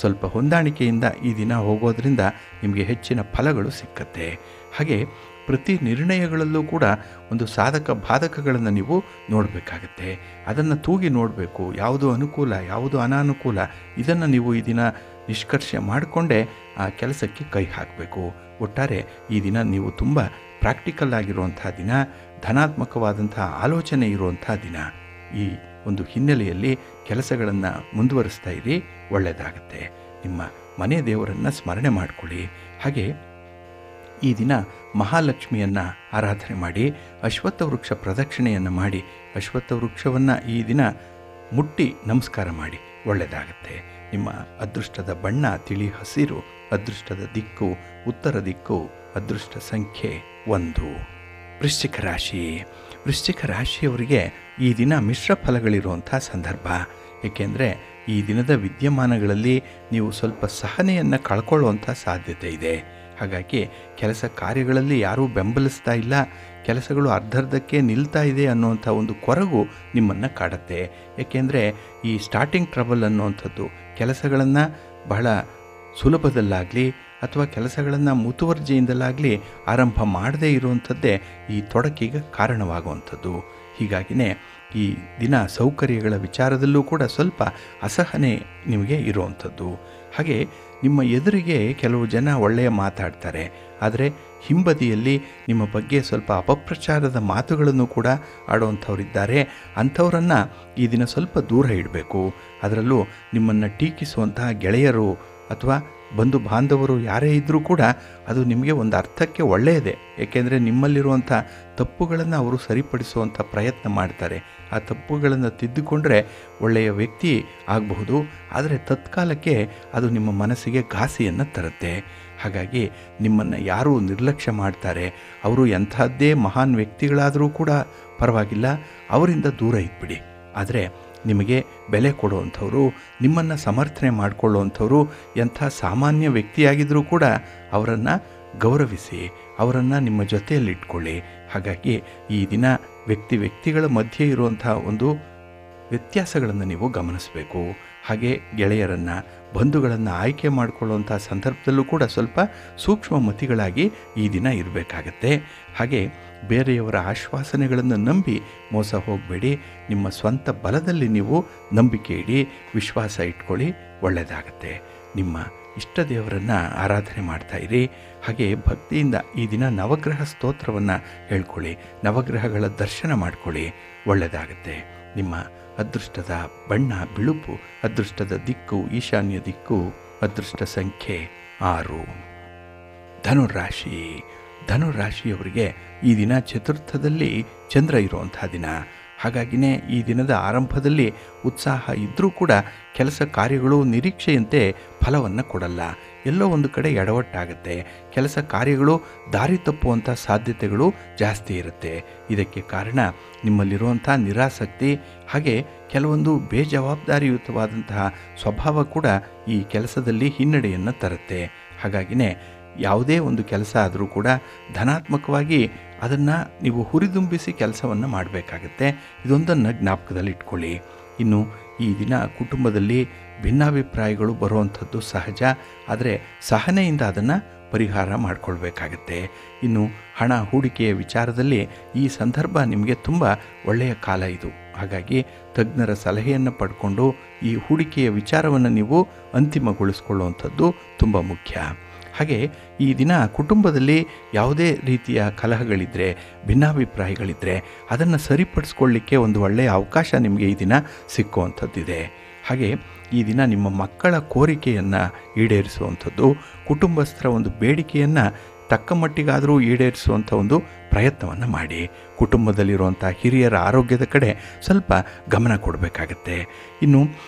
ಸ್ವಲ್ಪ ಹೊಂದಾಣಿಕೆಯಿಂದ ಈ ದಿನ ಹೋಗೋದ್ರಿಂದ ನಿಮಗೆ ಹೆಚ್ಚಿನ ಫಲಗಳು ಸಿಕ್ಕತ್ತೆ. ಹಾಗೆ ಪ್ರತಿ ನಿರ್ಣಯಗಳಲ್ಲೂ ಕೂಡ ಒಂದು ಸಾಧಕ ಬಾಧಕಗಳನ್ನು ನೀವು ನೋಡಬೇಕಾಗತ್ತೆ. ಅದನ್ನು ತೂಗಿ ನೋಡಬೇಕು. ಯಾವುದು ಅನುಕೂಲ, ಯಾವುದು ಅನಾನುಕೂಲ, ಇದನ್ನು ನೀವು ಈ ದಿನ ನಿಷ್ಕರ್ಷೆ ಮಾಡಿಕೊಂಡೇ ಆ ಕೆಲಸಕ್ಕೆ ಕೈ ಹಾಕಬೇಕು. ಒಟ್ಟಾರೆ ಈ ದಿನ ನೀವು ತುಂಬ ಪ್ರಾಕ್ಟಿಕಲ್ ಆಗಿರುವಂಥ ದಿನ, ಧನಾತ್ಮಕವಾದಂಥ ಆಲೋಚನೆ ಇರುವಂಥ ದಿನ. ಈ ಒಂದು ಹಿನ್ನೆಲೆಯಲ್ಲಿ ಕೆಲಸಗಳನ್ನು ಮುಂದುವರಿಸ್ತಾ ಇರಿ, ಒಳ್ಳೆಯದಾಗತ್ತೆ. ನಿಮ್ಮ ಮನೆ ದೇವರನ್ನು ಸ್ಮರಣೆ ಮಾಡಿಕೊಳ್ಳಿ. ಹಾಗೆ ಈ ದಿನ ಮಹಾಲಕ್ಷ್ಮಿಯನ್ನು ಆರಾಧನೆ ಮಾಡಿ, ಅಶ್ವತ್ಥ ವೃಕ್ಷ ಪ್ರದಕ್ಷಿಣೆಯನ್ನು ಮಾಡಿ, ಅಶ್ವತ್ಥ ವೃಕ್ಷವನ್ನು ಈ ದಿನ ಮುಟ್ಟಿ ನಮಸ್ಕಾರ ಮಾಡಿ, ಒಳ್ಳೆಯದಾಗತ್ತೆ. ನಿಮ್ಮ ಅದೃಷ್ಟದ ಬಣ್ಣ ತಿಳಿ ಹಸಿರು, ಅದೃಷ್ಟದ ದಿಕ್ಕು ಉತ್ತರ ದಿಕ್ಕು, ಅದೃಷ್ಟ ಸಂಖ್ಯೆ 1. ವೃಶ್ಚಿಕ ರಾಶಿ. ವೃಶ್ಚಿಕ ರಾಶಿಯವರಿಗೆ ಈ ದಿನ ಮಿಶ್ರ ಫಲಗಳಿರುವಂಥ ಸಂದರ್ಭ. ಏಕೆಂದರೆ ಈ ದಿನದ ವಿದ್ಯಮಾನಗಳಲ್ಲಿ ನೀವು ಸ್ವಲ್ಪ ಸಹನೆಯನ್ನು ಕಳ್ಕೊಳ್ಳುವಂಥ ಸಾಧ್ಯತೆ ಇದೆ. ಹಾಗಾಗಿ ಕೆಲಸ ಕಾರ್ಯಗಳಲ್ಲಿ ಯಾರೂ ಬೆಂಬಲಿಸ್ತಾ ಇಲ್ಲ, ಕೆಲಸಗಳು ಅರ್ಧರ್ಧಕ್ಕೆ ನಿಲ್ತಾ ಇದೆ ಅನ್ನುವಂಥ ಒಂದು ಕೊರಗು ನಿಮ್ಮನ್ನು ಕಾಡುತ್ತೆ. ಏಕೆಂದರೆ ಈ ಸ್ಟಾರ್ಟಿಂಗ್ ಟ್ರಬಲ್ ಅನ್ನುವಂಥದ್ದು ಕೆಲಸಗಳನ್ನು ಬಹಳ ಸುಲಭದಲ್ಲಾಗಲಿ ಅಥವಾ ಕೆಲಸಗಳನ್ನು ಮುತುವರ್ಜಿಯಿಂದಲಾಗಲಿ ಆರಂಭ ಮಾಡದೇ ಇರುವಂಥದ್ದೇ ಈ ತೊಡಕಿಗೆ ಕಾರಣವಾಗುವಂಥದ್ದು. ಹೀಗಾಗಿಯೇ ಈ ದಿನ ಸೌಕರ್ಯಗಳ ವಿಚಾರದಲ್ಲೂ ಕೂಡ ಸ್ವಲ್ಪ ಅಸಹನೆ ನಿಮಗೆ ಇರುವಂಥದ್ದು. ಹಾಗೆ ನಿಮ್ಮ ಎದುರಿಗೆ ಕೆಲವು ಜನ ಒಳ್ಳೆಯ ಮಾತಾಡ್ತಾರೆ, ಆದರೆ ಹಿಂಬದಿಯಲ್ಲಿ ನಿಮ್ಮ ಬಗ್ಗೆ ಸ್ವಲ್ಪ ಅಪಪ್ರಚಾರದ ಮಾತುಗಳನ್ನು ಕೂಡ ಆಡುವಂಥವರಿದ್ದಾರೆ. ಅಂಥವರನ್ನು ಈ ದಿನ ಸ್ವಲ್ಪ ದೂರ ಇಡಬೇಕು. ಅದರಲ್ಲೂ ನಿಮ್ಮನ್ನು ಟೀಕಿಸುವಂತಹ ಗೆಳೆಯರು ಅಥವಾ ಬಂಧು ಬಾಂಧವರು ಯಾರೇ ಇದ್ದರೂ ಕೂಡ ಅದು ನಿಮಗೆ ಒಂದು ಅರ್ಥಕ್ಕೆ ಒಳ್ಳೆಯದೇ. ಏಕೆಂದರೆ ನಿಮ್ಮಲ್ಲಿರುವಂಥ ತಪ್ಪುಗಳನ್ನು ಅವರು ಸರಿಪಡಿಸುವಂಥ ಪ್ರಯತ್ನ ಮಾಡ್ತಾರೆ. ಆ ತಪ್ಪುಗಳನ್ನು ತಿದ್ದುಕೊಂಡ್ರೆ ಒಳ್ಳೆಯ ವ್ಯಕ್ತಿ ಆಗಬಹುದು, ಆದರೆ ತತ್ಕಾಲಕ್ಕೆ ಅದು ನಿಮ್ಮ ಮನಸ್ಸಿಗೆ ಘಾಸಿಯನ್ನು ತರುತ್ತೆ. ಹಾಗಾಗಿ ನಿಮ್ಮನ್ನು ಯಾರು ನಿರ್ಲಕ್ಷ್ಯ ಮಾಡ್ತಾರೆ, ಅವರು ಎಂಥದ್ದೇ ಮಹಾನ್ ವ್ಯಕ್ತಿಗಳಾದರೂ ಕೂಡ ಪರವಾಗಿಲ್ಲ, ಅವರಿಂದ ದೂರ ಇದ್ಬಿಡಿ. ಆದರೆ ನಿಮಗೆ ಬೆಲೆ ಕೊಡುವಂಥವರು, ನಿಮ್ಮನ್ನು ಸಮರ್ಥನೆ ಮಾಡಿಕೊಳ್ಳುವಂಥವ್ರು ಎಂಥ ಸಾಮಾನ್ಯ ವ್ಯಕ್ತಿಯಾಗಿದ್ದರೂ ಕೂಡ ಅವರನ್ನು ಗೌರವಿಸಿ, ಅವರನ್ನು ನಿಮ್ಮ ಜೊತೆಯಲ್ಲಿಟ್ಕೊಳ್ಳಿ. ಹಾಗಾಗಿ ಈ ದಿನ ವ್ಯಕ್ತಿಗಳ ಮಧ್ಯೆ ಇರುವಂಥ ಒಂದು ವ್ಯತ್ಯಾಸಗಳನ್ನು ನೀವು ಗಮನಿಸಬೇಕು. ಹಾಗೆ ಗೆಳೆಯರನ್ನು, ಬಂಧುಗಳನ್ನು ಆಯ್ಕೆ ಮಾಡಿಕೊಳ್ಳುವಂಥ ಸಂದರ್ಭದಲ್ಲೂ ಕೂಡ ಸ್ವಲ್ಪ ಸೂಕ್ಷ್ಮ ಮತಿಗಳಾಗಿ ಈ ದಿನ ಇರಬೇಕಾಗತ್ತೆ. ಹಾಗೆ ಬೇರೆಯವರ ಆಶ್ವಾಸನೆಗಳನ್ನು ನಂಬಿ ಮೋಸ ಹೋಗಬೇಡಿ. ನಿಮ್ಮ ಸ್ವಂತ ಬಲದಲ್ಲಿ ನೀವು ನಂಬಿಕೆ ಇಡಿ, ವಿಶ್ವಾಸ ಇಟ್ಕೊಳ್ಳಿ, ಒಳ್ಳೆಯದಾಗತ್ತೆ. ನಿಮ್ಮ ಇಷ್ಟ ದೇವರನ್ನು ಆರಾಧನೆ ಮಾಡ್ತಾಯಿರಿ. ಹಾಗೆ ಭಕ್ತಿಯಿಂದ ಈ ದಿನ ನವಗ್ರಹ ಸ್ತೋತ್ರವನ್ನು ಹೇಳ್ಕೊಳ್ಳಿ, ನವಗ್ರಹಗಳ ದರ್ಶನ ಮಾಡ್ಕೊಳ್ಳಿ, ಒಳ್ಳೆಯದಾಗತ್ತೆ. ನಿಮ್ಮ ಅದೃಷ್ಟದ ಬಣ್ಣ ಬಿಳುಪು, ಅದೃಷ್ಟದ ದಿಕ್ಕು ಈಶಾನ್ಯ ದಿಕ್ಕು, ಅದೃಷ್ಟ ಸಂಖ್ಯೆ 6. ಧನುರಾಶಿ. ಧನುರಾಶಿಯವರಿಗೆ ಈ ದಿನ ಚತುರ್ಥದಲ್ಲಿ ಚಂದ್ರ ಇರುವಂಥ ದಿನ. ಹಾಗಾಗಿಯೇ ಈ ದಿನದ ಆರಂಭದಲ್ಲಿ ಉತ್ಸಾಹ ಇದ್ದರೂ ಕೂಡ ಕೆಲಸ ಕಾರ್ಯಗಳು ನಿರೀಕ್ಷೆಯಂತೆ ಫಲವನ್ನು ಕೊಡಲ್ಲ. ಎಲ್ಲೋ ಒಂದು ಕಡೆ ಎಡವಟ್ಟಾಗುತ್ತೆ. ಕೆಲಸ ಕಾರ್ಯಗಳು ದಾರಿ ತಪ್ಪುವಂಥ ಸಾಧ್ಯತೆಗಳು ಜಾಸ್ತಿ ಇರುತ್ತೆ. ಇದಕ್ಕೆ ಕಾರಣ ನಿಮ್ಮಲ್ಲಿರುವಂಥ ನಿರಾಸಕ್ತಿ, ಹಾಗೆ ಕೆಲವೊಂದು ಬೇಜವಾಬ್ದಾರಿಯುತವಾದಂತಹ ಸ್ವಭಾವ ಕೂಡ ಈ ಕೆಲಸದಲ್ಲಿ ಹಿನ್ನಡೆಯನ್ನು ತರುತ್ತೆ. ಹಾಗಾಗಿಯೇ ಯಾವುದೇ ಒಂದು ಕೆಲಸ ಆದರೂ ಕೂಡ ಧನಾತ್ಮಕವಾಗಿ ಅದನ್ನು ನೀವು ಹುರಿದುಂಬಿಸಿ ಕೆಲಸವನ್ನು ಮಾಡಬೇಕಾಗತ್ತೆ. ಇದೊಂದನ್ನು ಜ್ಞಾಪಕದಲ್ಲಿ ಇಟ್ಕೊಳ್ಳಿ. ಇನ್ನು ಈ ದಿನ ಕುಟುಂಬದಲ್ಲಿ ಭಿನ್ನಾಭಿಪ್ರಾಯಗಳು ಬರುವಂಥದ್ದು ಸಹಜ, ಆದರೆ ಸಹನೆಯಿಂದ ಅದನ್ನು ಪರಿಹಾರ ಮಾಡಿಕೊಳ್ಬೇಕಾಗತ್ತೆ. ಇನ್ನು ಹಣ ಹೂಡಿಕೆಯ ವಿಚಾರದಲ್ಲಿ ಈ ಸಂದರ್ಭ ನಿಮಗೆ ತುಂಬ ಒಳ್ಳೆಯ ಕಾಲ ಇದು. ಹಾಗಾಗಿ ತಜ್ಞರ ಸಲಹೆಯನ್ನು ಪಡ್ಕೊಂಡು ಈ ಹೂಡಿಕೆಯ ವಿಚಾರವನ್ನು ನೀವು ಅಂತಿಮಗೊಳಿಸ್ಕೊಳ್ಳುವಂಥದ್ದು ತುಂಬ ಮುಖ್ಯ. ಹಾಗೆ ಈ ದಿನ ಕುಟುಂಬದಲ್ಲಿ ಯಾವುದೇ ರೀತಿಯ ಕಲಹಗಳಿದ್ದರೆ, ಭಿನ್ನಾಭಿಪ್ರಾಯಗಳಿದ್ದರೆ ಅದನ್ನು ಸರಿಪಡಿಸ್ಕೊಳ್ಳಿಕ್ಕೆ ಒಂದು ಒಳ್ಳೆಯ ಅವಕಾಶ ನಿಮಗೆ ಈ ದಿನ ಸಿಕ್ಕುವಂಥದ್ದಿದೆ. ಹಾಗೆ ಈ ದಿನ ನಿಮ್ಮ ಮಕ್ಕಳ ಕೋರಿಕೆಯನ್ನು ಈಡೇರಿಸುವಂಥದ್ದು, ಕುಟುಂಬಸ್ಥರ ಒಂದು ಬೇಡಿಕೆಯನ್ನು ತಕ್ಕ ಮಟ್ಟಿಗಾದರೂ ಈಡೇರಿಸುವಂಥ ಒಂದು ಪ್ರಯತ್ನವನ್ನು ಮಾಡಿ. ಕುಟುಂಬದಲ್ಲಿರುವಂಥ ಹಿರಿಯರ ಆರೋಗ್ಯದ ಕಡೆ ಸ್ವಲ್ಪ ಗಮನ ಕೊಡಬೇಕಾಗತ್ತೆ. ಇನ್ನು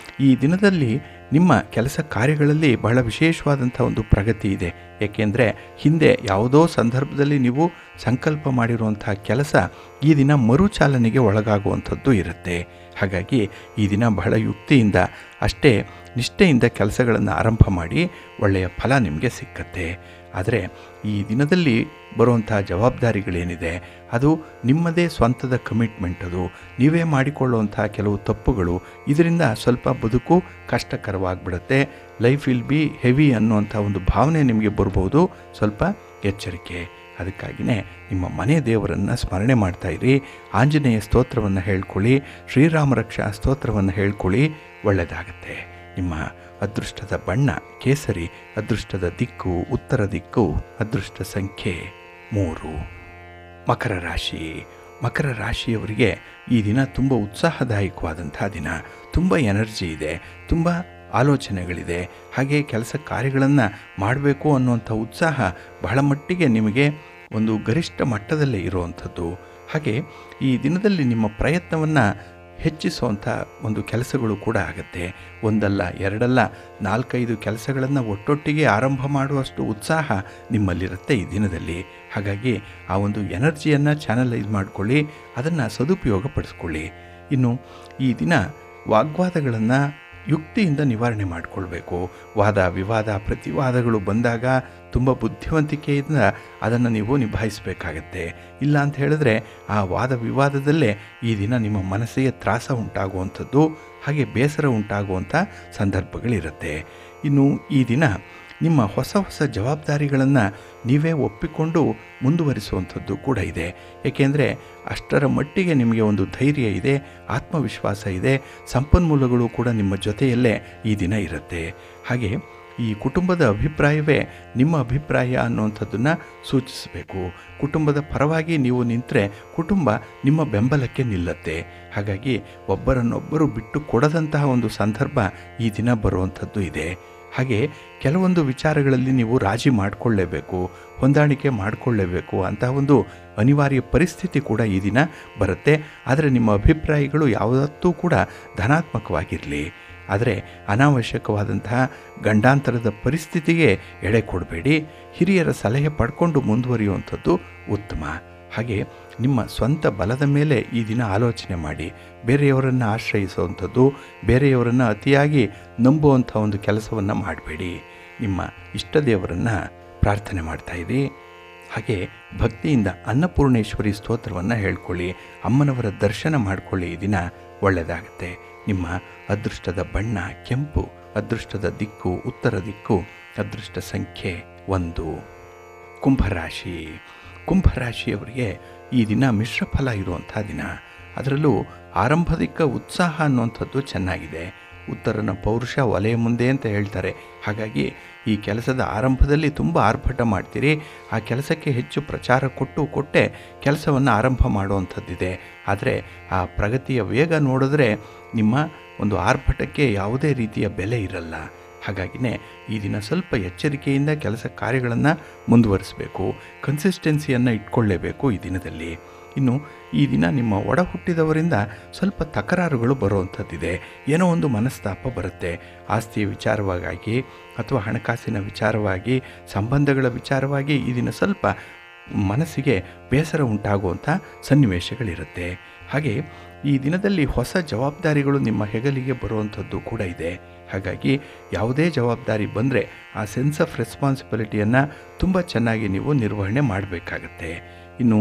ಈ ದಿನದಲ್ಲಿ ನಿಮ್ಮ ಕೆಲಸ ಕಾರ್ಯಗಳಲ್ಲಿ ಬಹಳ ವಿಶೇಷವಾದಂಥ ಒಂದು ಪ್ರಗತಿ ಇದೆ. ಏಕೆಂದರೆ ಹಿಂದೆ ಯಾವುದೋ ಸಂದರ್ಭದಲ್ಲಿ ನೀವು ಸಂಕಲ್ಪ ಮಾಡಿರುವಂಥ ಕೆಲಸ ಈ ದಿನ ಮರುಚಾಲನೆಗೆ ಒಳಗಾಗುವಂಥದ್ದು ಇರುತ್ತೆ. ಹಾಗಾಗಿ ಈ ದಿನ ಬಹಳ ಯುಕ್ತಿಯಿಂದ, ಅಷ್ಟೇ ನಿಷ್ಠೆಯಿಂದ ಕೆಲಸಗಳನ್ನು ಆರಂಭ ಮಾಡಿ ಒಳ್ಳೆಯ ಫಲ ನಿಮಗೆ ಸಿಕ್ಕತ್ತೆ. ಆದರೆ ಈ ದಿನದಲ್ಲಿ ಬರುವಂಥ ಜವಾಬ್ದಾರಿಗಳೇನಿದೆ ಅದು ನಿಮ್ಮದೇ ಸ್ವಂತದ ಕಮಿಟ್ಮೆಂಟ್, ಅದು ನೀವೇ ಮಾಡಿಕೊಳ್ಳುವಂಥ ಕೆಲವು ತಪ್ಪುಗಳು, ಇದರಿಂದ ಸ್ವಲ್ಪ ಬದುಕು ಕಷ್ಟಕರವಾಗಿಬಿಡುತ್ತೆ. ಲೈಫ್ ವಿಲ್ ಬಿ ಹೆವಿ ಅನ್ನುವಂಥ ಒಂದು ಭಾವನೆ ನಿಮಗೆ ಬರ್ಬೋದು. ಸ್ವಲ್ಪ ಎಚ್ಚರಿಕೆ. ಅದಕ್ಕಾಗಿಯೇ ನಿಮ್ಮ ಮನೆ ದೇವರನ್ನು ಸ್ಮರಣೆ ಮಾಡ್ತಾಯಿರಿ. ಆಂಜನೇಯ ಸ್ತೋತ್ರವನ್ನು ಹೇಳ್ಕೊಳ್ಳಿ, ಶ್ರೀರಾಮ ರಕ್ಷಾ ಸ್ತೋತ್ರವನ್ನು ಹೇಳ್ಕೊಳ್ಳಿ, ಒಳ್ಳೆಯದಾಗತ್ತೆ. ನಿಮ್ಮ ಅದೃಷ್ಟದ ಬಣ್ಣ ಕೇಸರಿ, ಅದೃಷ್ಟದ ದಿಕ್ಕು ಉತ್ತರ ದಿಕ್ಕು, ಅದೃಷ್ಟ ಸಂಖ್ಯೆ 3. ಮಕರ ರಾಶಿ. ಮಕರ ರಾಶಿಯವರಿಗೆ ಈ ದಿನ ತುಂಬ ಉತ್ಸಾಹದಾಯಕವಾದಂಥ ದಿನ. ತುಂಬ ಎನರ್ಜಿ ಇದೆ, ತುಂಬ ಆಲೋಚನೆಗಳಿದೆ. ಹಾಗೆ ಕೆಲಸ ಕಾರ್ಯಗಳನ್ನು ಮಾಡಬೇಕು ಅನ್ನುವಂಥ ಉತ್ಸಾಹ ಬಹಳ ಮಟ್ಟಿಗೆ ನಿಮಗೆ ಒಂದು ಗರಿಷ್ಠ ಮಟ್ಟದಲ್ಲೇ ಇರುವಂಥದ್ದು. ಹಾಗೆ ಈ ದಿನದಲ್ಲಿ ನಿಮ್ಮ ಪ್ರಯತ್ನವನ್ನು ಹೆಚ್ಚಿಸುವಂಥ ಒಂದು ಕೆಲಸಗಳು ಕೂಡ ಆಗುತ್ತೆ. ಒಂದಲ್ಲ ಎರಡಲ್ಲ 4-5 ಕೆಲಸಗಳನ್ನು ಒಟ್ಟೊಟ್ಟಿಗೆ ಆರಂಭ ಮಾಡುವಷ್ಟು ಉತ್ಸಾಹ ನಿಮ್ಮಲ್ಲಿರುತ್ತೆ ಈ ದಿನದಲ್ಲಿ. ಹಾಗಾಗಿ ಆ ಒಂದು ಎನರ್ಜಿಯನ್ನು ಚಾನಲೈಸ್ ಮಾಡಿಕೊಳ್ಳಿ, ಅದನ್ನು ಸದುಪಯೋಗಪಡಿಸ್ಕೊಳ್ಳಿ. ಇನ್ನು ಈ ದಿನ ವಾಗ್ವಾದಗಳನ್ನು ಯುಕ್ತಿಯಿಂದ ನಿವಾರಣೆ ಮಾಡಿಕೊಳ್ಬೇಕು. ವಾದ ವಿವಾದ ಪ್ರತಿವಾದಗಳು ಬಂದಾಗ ತುಂಬ ಬುದ್ಧಿವಂತಿಕೆಯಿಂದ ಅದನ್ನು ನೀವು ನಿಭಾಯಿಸಬೇಕಾಗತ್ತೆ. ಇಲ್ಲ ಅಂತ ಹೇಳಿದ್ರೆ ಆ ವಾದ ವಿವಾದದಲ್ಲೇ ಈ ದಿನ ನಿಮ್ಮ ಮನಸ್ಸಿಗೆ ತ್ರಾಸ ಉಂಟಾಗುವಂಥದ್ದು, ಹಾಗೆ ಬೇಸರ ಉಂಟಾಗುವಂಥ ಸಂದರ್ಭಗಳಿರುತ್ತೆ. ಇನ್ನು ಈ ದಿನ ನಿಮ್ಮ ಹೊಸ ಹೊಸ ಜವಾಬ್ದಾರಿಗಳನ್ನು ನೀವೇ ಒಪ್ಪಿಕೊಂಡು ಮುಂದುವರಿಸುವಂಥದ್ದು ಕೂಡ ಇದೆ. ಏಕೆಂದರೆ ಅಷ್ಟರ ಮಟ್ಟಿಗೆ ನಿಮಗೆ ಒಂದು ಧೈರ್ಯ ಇದೆ, ಆತ್ಮವಿಶ್ವಾಸ ಇದೆ, ಸಂಪನ್ಮೂಲಗಳು ಕೂಡ ನಿಮ್ಮ ಜೊತೆಯಲ್ಲೇ ಈ ದಿನ ಇರುತ್ತೆ. ಹಾಗೆ ಈ ಕುಟುಂಬದ ಅಭಿಪ್ರಾಯವೇ ನಿಮ್ಮ ಅಭಿಪ್ರಾಯ ಅನ್ನುವಂಥದ್ದನ್ನು ಸೂಚಿಸಬೇಕು. ಕುಟುಂಬದ ಪರವಾಗಿ ನೀವು ನಿಂತರೆ ಕುಟುಂಬ ನಿಮ್ಮ ಬೆಂಬಲಕ್ಕೆ ನಿಲ್ಲತ್ತೆ. ಹಾಗಾಗಿ ಒಬ್ಬರನ್ನೊಬ್ಬರು ಬಿಟ್ಟು ಕೊಡದಂತಹ ಒಂದು ಸಂದರ್ಭ ಈ ದಿನ ಬರುವಂಥದ್ದು ಇದೆ. ಹಾಗೆ ಕೆಲವೊಂದು ವಿಚಾರಗಳಲ್ಲಿ ನೀವು ರಾಜಿ ಮಾಡಿಕೊಳ್ಳೇಬೇಕು, ಹೊಂದಾಣಿಕೆ ಮಾಡಿಕೊಳ್ಳೇಬೇಕು ಅಂತ ಒಂದು ಅನಿವಾರ್ಯ ಪರಿಸ್ಥಿತಿ ಕೂಡ ಈ ದಿನ ಬರುತ್ತೆ. ಆದರೆ ನಿಮ್ಮ ಅಭಿಪ್ರಾಯಗಳು ಯಾವುದೂ ಕೂಡ ಧನಾತ್ಮಕವಾಗಿರಲಿ. ಆದರೆ ಅನಾವಶ್ಯಕವಾದಂತಹ ಗಂಡಾಂತರದ ಪರಿಸ್ಥಿತಿಗೆ ಎಡೆ ಕೊಡಬೇಡಿ. ಹಿರಿಯರ ಸಲಹೆ ಪಡ್ಕೊಂಡು ಮುಂದುವರಿಯುವಂಥದ್ದು ಉತ್ತಮ. ಹಾಗೆ ನಿಮ್ಮ ಸ್ವಂತ ಬಲದ ಮೇಲೆ ಈ ದಿನ ಆಲೋಚನೆ ಮಾಡಿ. ಬೇರೆಯವರನ್ನು ಆಶ್ರಯಿಸುವಂಥದ್ದು, ಬೇರೆಯವರನ್ನು ಅತಿಯಾಗಿ ನಂಬುವಂಥ ಒಂದು ಕೆಲಸವನ್ನು ಮಾಡಬೇಡಿ. ನಿಮ್ಮ ಇಷ್ಟ ದೇವರನ್ನು ಪ್ರಾರ್ಥನೆ ಮಾಡ್ತಾಯಿರಿ. ಹಾಗೆ ಭಕ್ತಿಯಿಂದ ಅನ್ನಪೂರ್ಣೇಶ್ವರಿ ಸ್ತೋತ್ರವನ್ನು ಹೇಳ್ಕೊಳ್ಳಿ. ಅಮ್ಮನವರ ದರ್ಶನ ಮಾಡಿಕೊಳ್ಳಿ. ಈ ದಿನ ಒಳ್ಳೆಯದಾಗುತ್ತೆ. ನಿಮ್ಮ ಅದೃಷ್ಟದ ಬಣ್ಣ ಕೆಂಪು, ಅದೃಷ್ಟದ ದಿಕ್ಕು ಉತ್ತರ ದಿಕ್ಕು, ಅದೃಷ್ಟ ಸಂಖ್ಯೆ 1. ಕುಂಭರಾಶಿ. ಕುಂಭರಾಶಿಯವರಿಗೆ ಈ ದಿನ ಮಿಶ್ರ ಫಲ ಇರುವಂಥ ದಿನ. ಅದರಲ್ಲೂ ಆರಂಭದಿಕ್ಕ ಉತ್ಸಾಹ ಅನ್ನುವಂಥದ್ದು ಚೆನ್ನಾಗಿದೆ. ಉತ್ತರನ ಪೌರುಷ ಒಲೆಯ ಮುಂದೆ ಅಂತ ಹೇಳ್ತಾರೆ. ಹಾಗಾಗಿ ಈ ಕೆಲಸದ ಆರಂಭದಲ್ಲಿ ತುಂಬ ಆರ್ಭಟ ಮಾಡ್ತೀರಿ. ಆ ಕೆಲಸಕ್ಕೆ ಹೆಚ್ಚು ಪ್ರಚಾರ ಕೊಟ್ಟೆ ಕೆಲಸವನ್ನು ಆರಂಭ ಮಾಡುವಂಥದ್ದಿದೆ. ಆದರೆ ಆ ಪ್ರಗತಿಯ ವೇಗ ನೋಡಿದ್ರೆ ನಿಮ್ಮ ಒಂದು ಆರ್ಭಟಕ್ಕೆ ಯಾವುದೇ ರೀತಿಯ ಬೆಲೆ ಇರಲ್ಲ. ಹಾಗಾಗಿನೇ ಈ ದಿನ ಸ್ವಲ್ಪ ಎಚ್ಚರಿಕೆಯಿಂದ ಕೆಲಸ ಕಾರ್ಯಗಳನ್ನು ಮುಂದುವರಿಸಬೇಕು. ಕನ್ಸಿಸ್ಟೆನ್ಸಿಯನ್ನು ಇಟ್ಕೊಳ್ಳೇಬೇಕು ಈ ದಿನದಲ್ಲಿ. ಇನ್ನು ಈ ದಿನ ನಿಮ್ಮ ಒಡ ಹುಟ್ಟಿದವರಿಂದ ಸ್ವಲ್ಪ ತಕರಾರುಗಳು ಬರುವಂಥದ್ದಿದೆ. ಏನೋ ಒಂದು ಮನಸ್ತಾಪ ಬರುತ್ತೆ. ಆಸ್ತಿಯ ವಿಚಾರವಾಗಿ ಅಥವಾ ಹಣಕಾಸಿನ ವಿಚಾರವಾಗಿ, ಸಂಬಂಧಗಳ ವಿಚಾರವಾಗಿ ಈ ದಿನ ಸ್ವಲ್ಪ ಮನಸ್ಸಿಗೆ ಬೇಸರ ಉಂಟಾಗುವಂಥ ಸನ್ನಿವೇಶಗಳಿರುತ್ತೆ. ಹಾಗೆ ಈ ದಿನದಲ್ಲಿ ಹೊಸ ಜವಾಬ್ದಾರಿಗಳು ನಿಮ್ಮ ಹೆಗಲಿಗೆ ಬರುವಂಥದ್ದು ಕೂಡ ಇದೆ. ಹಾಗಾಗಿ ಯಾವುದೇ ಜವಾಬ್ದಾರಿ ಬಂದರೆ ಆ ಸೆನ್ಸ್ ಆಫ್ ರೆಸ್ಪಾನ್ಸಿಬಿಲಿಟಿಯನ್ನು ತುಂಬ ಚೆನ್ನಾಗಿ ನೀವು ನಿರ್ವಹಣೆ ಮಾಡಬೇಕಾಗತ್ತೆ. ಇನ್ನು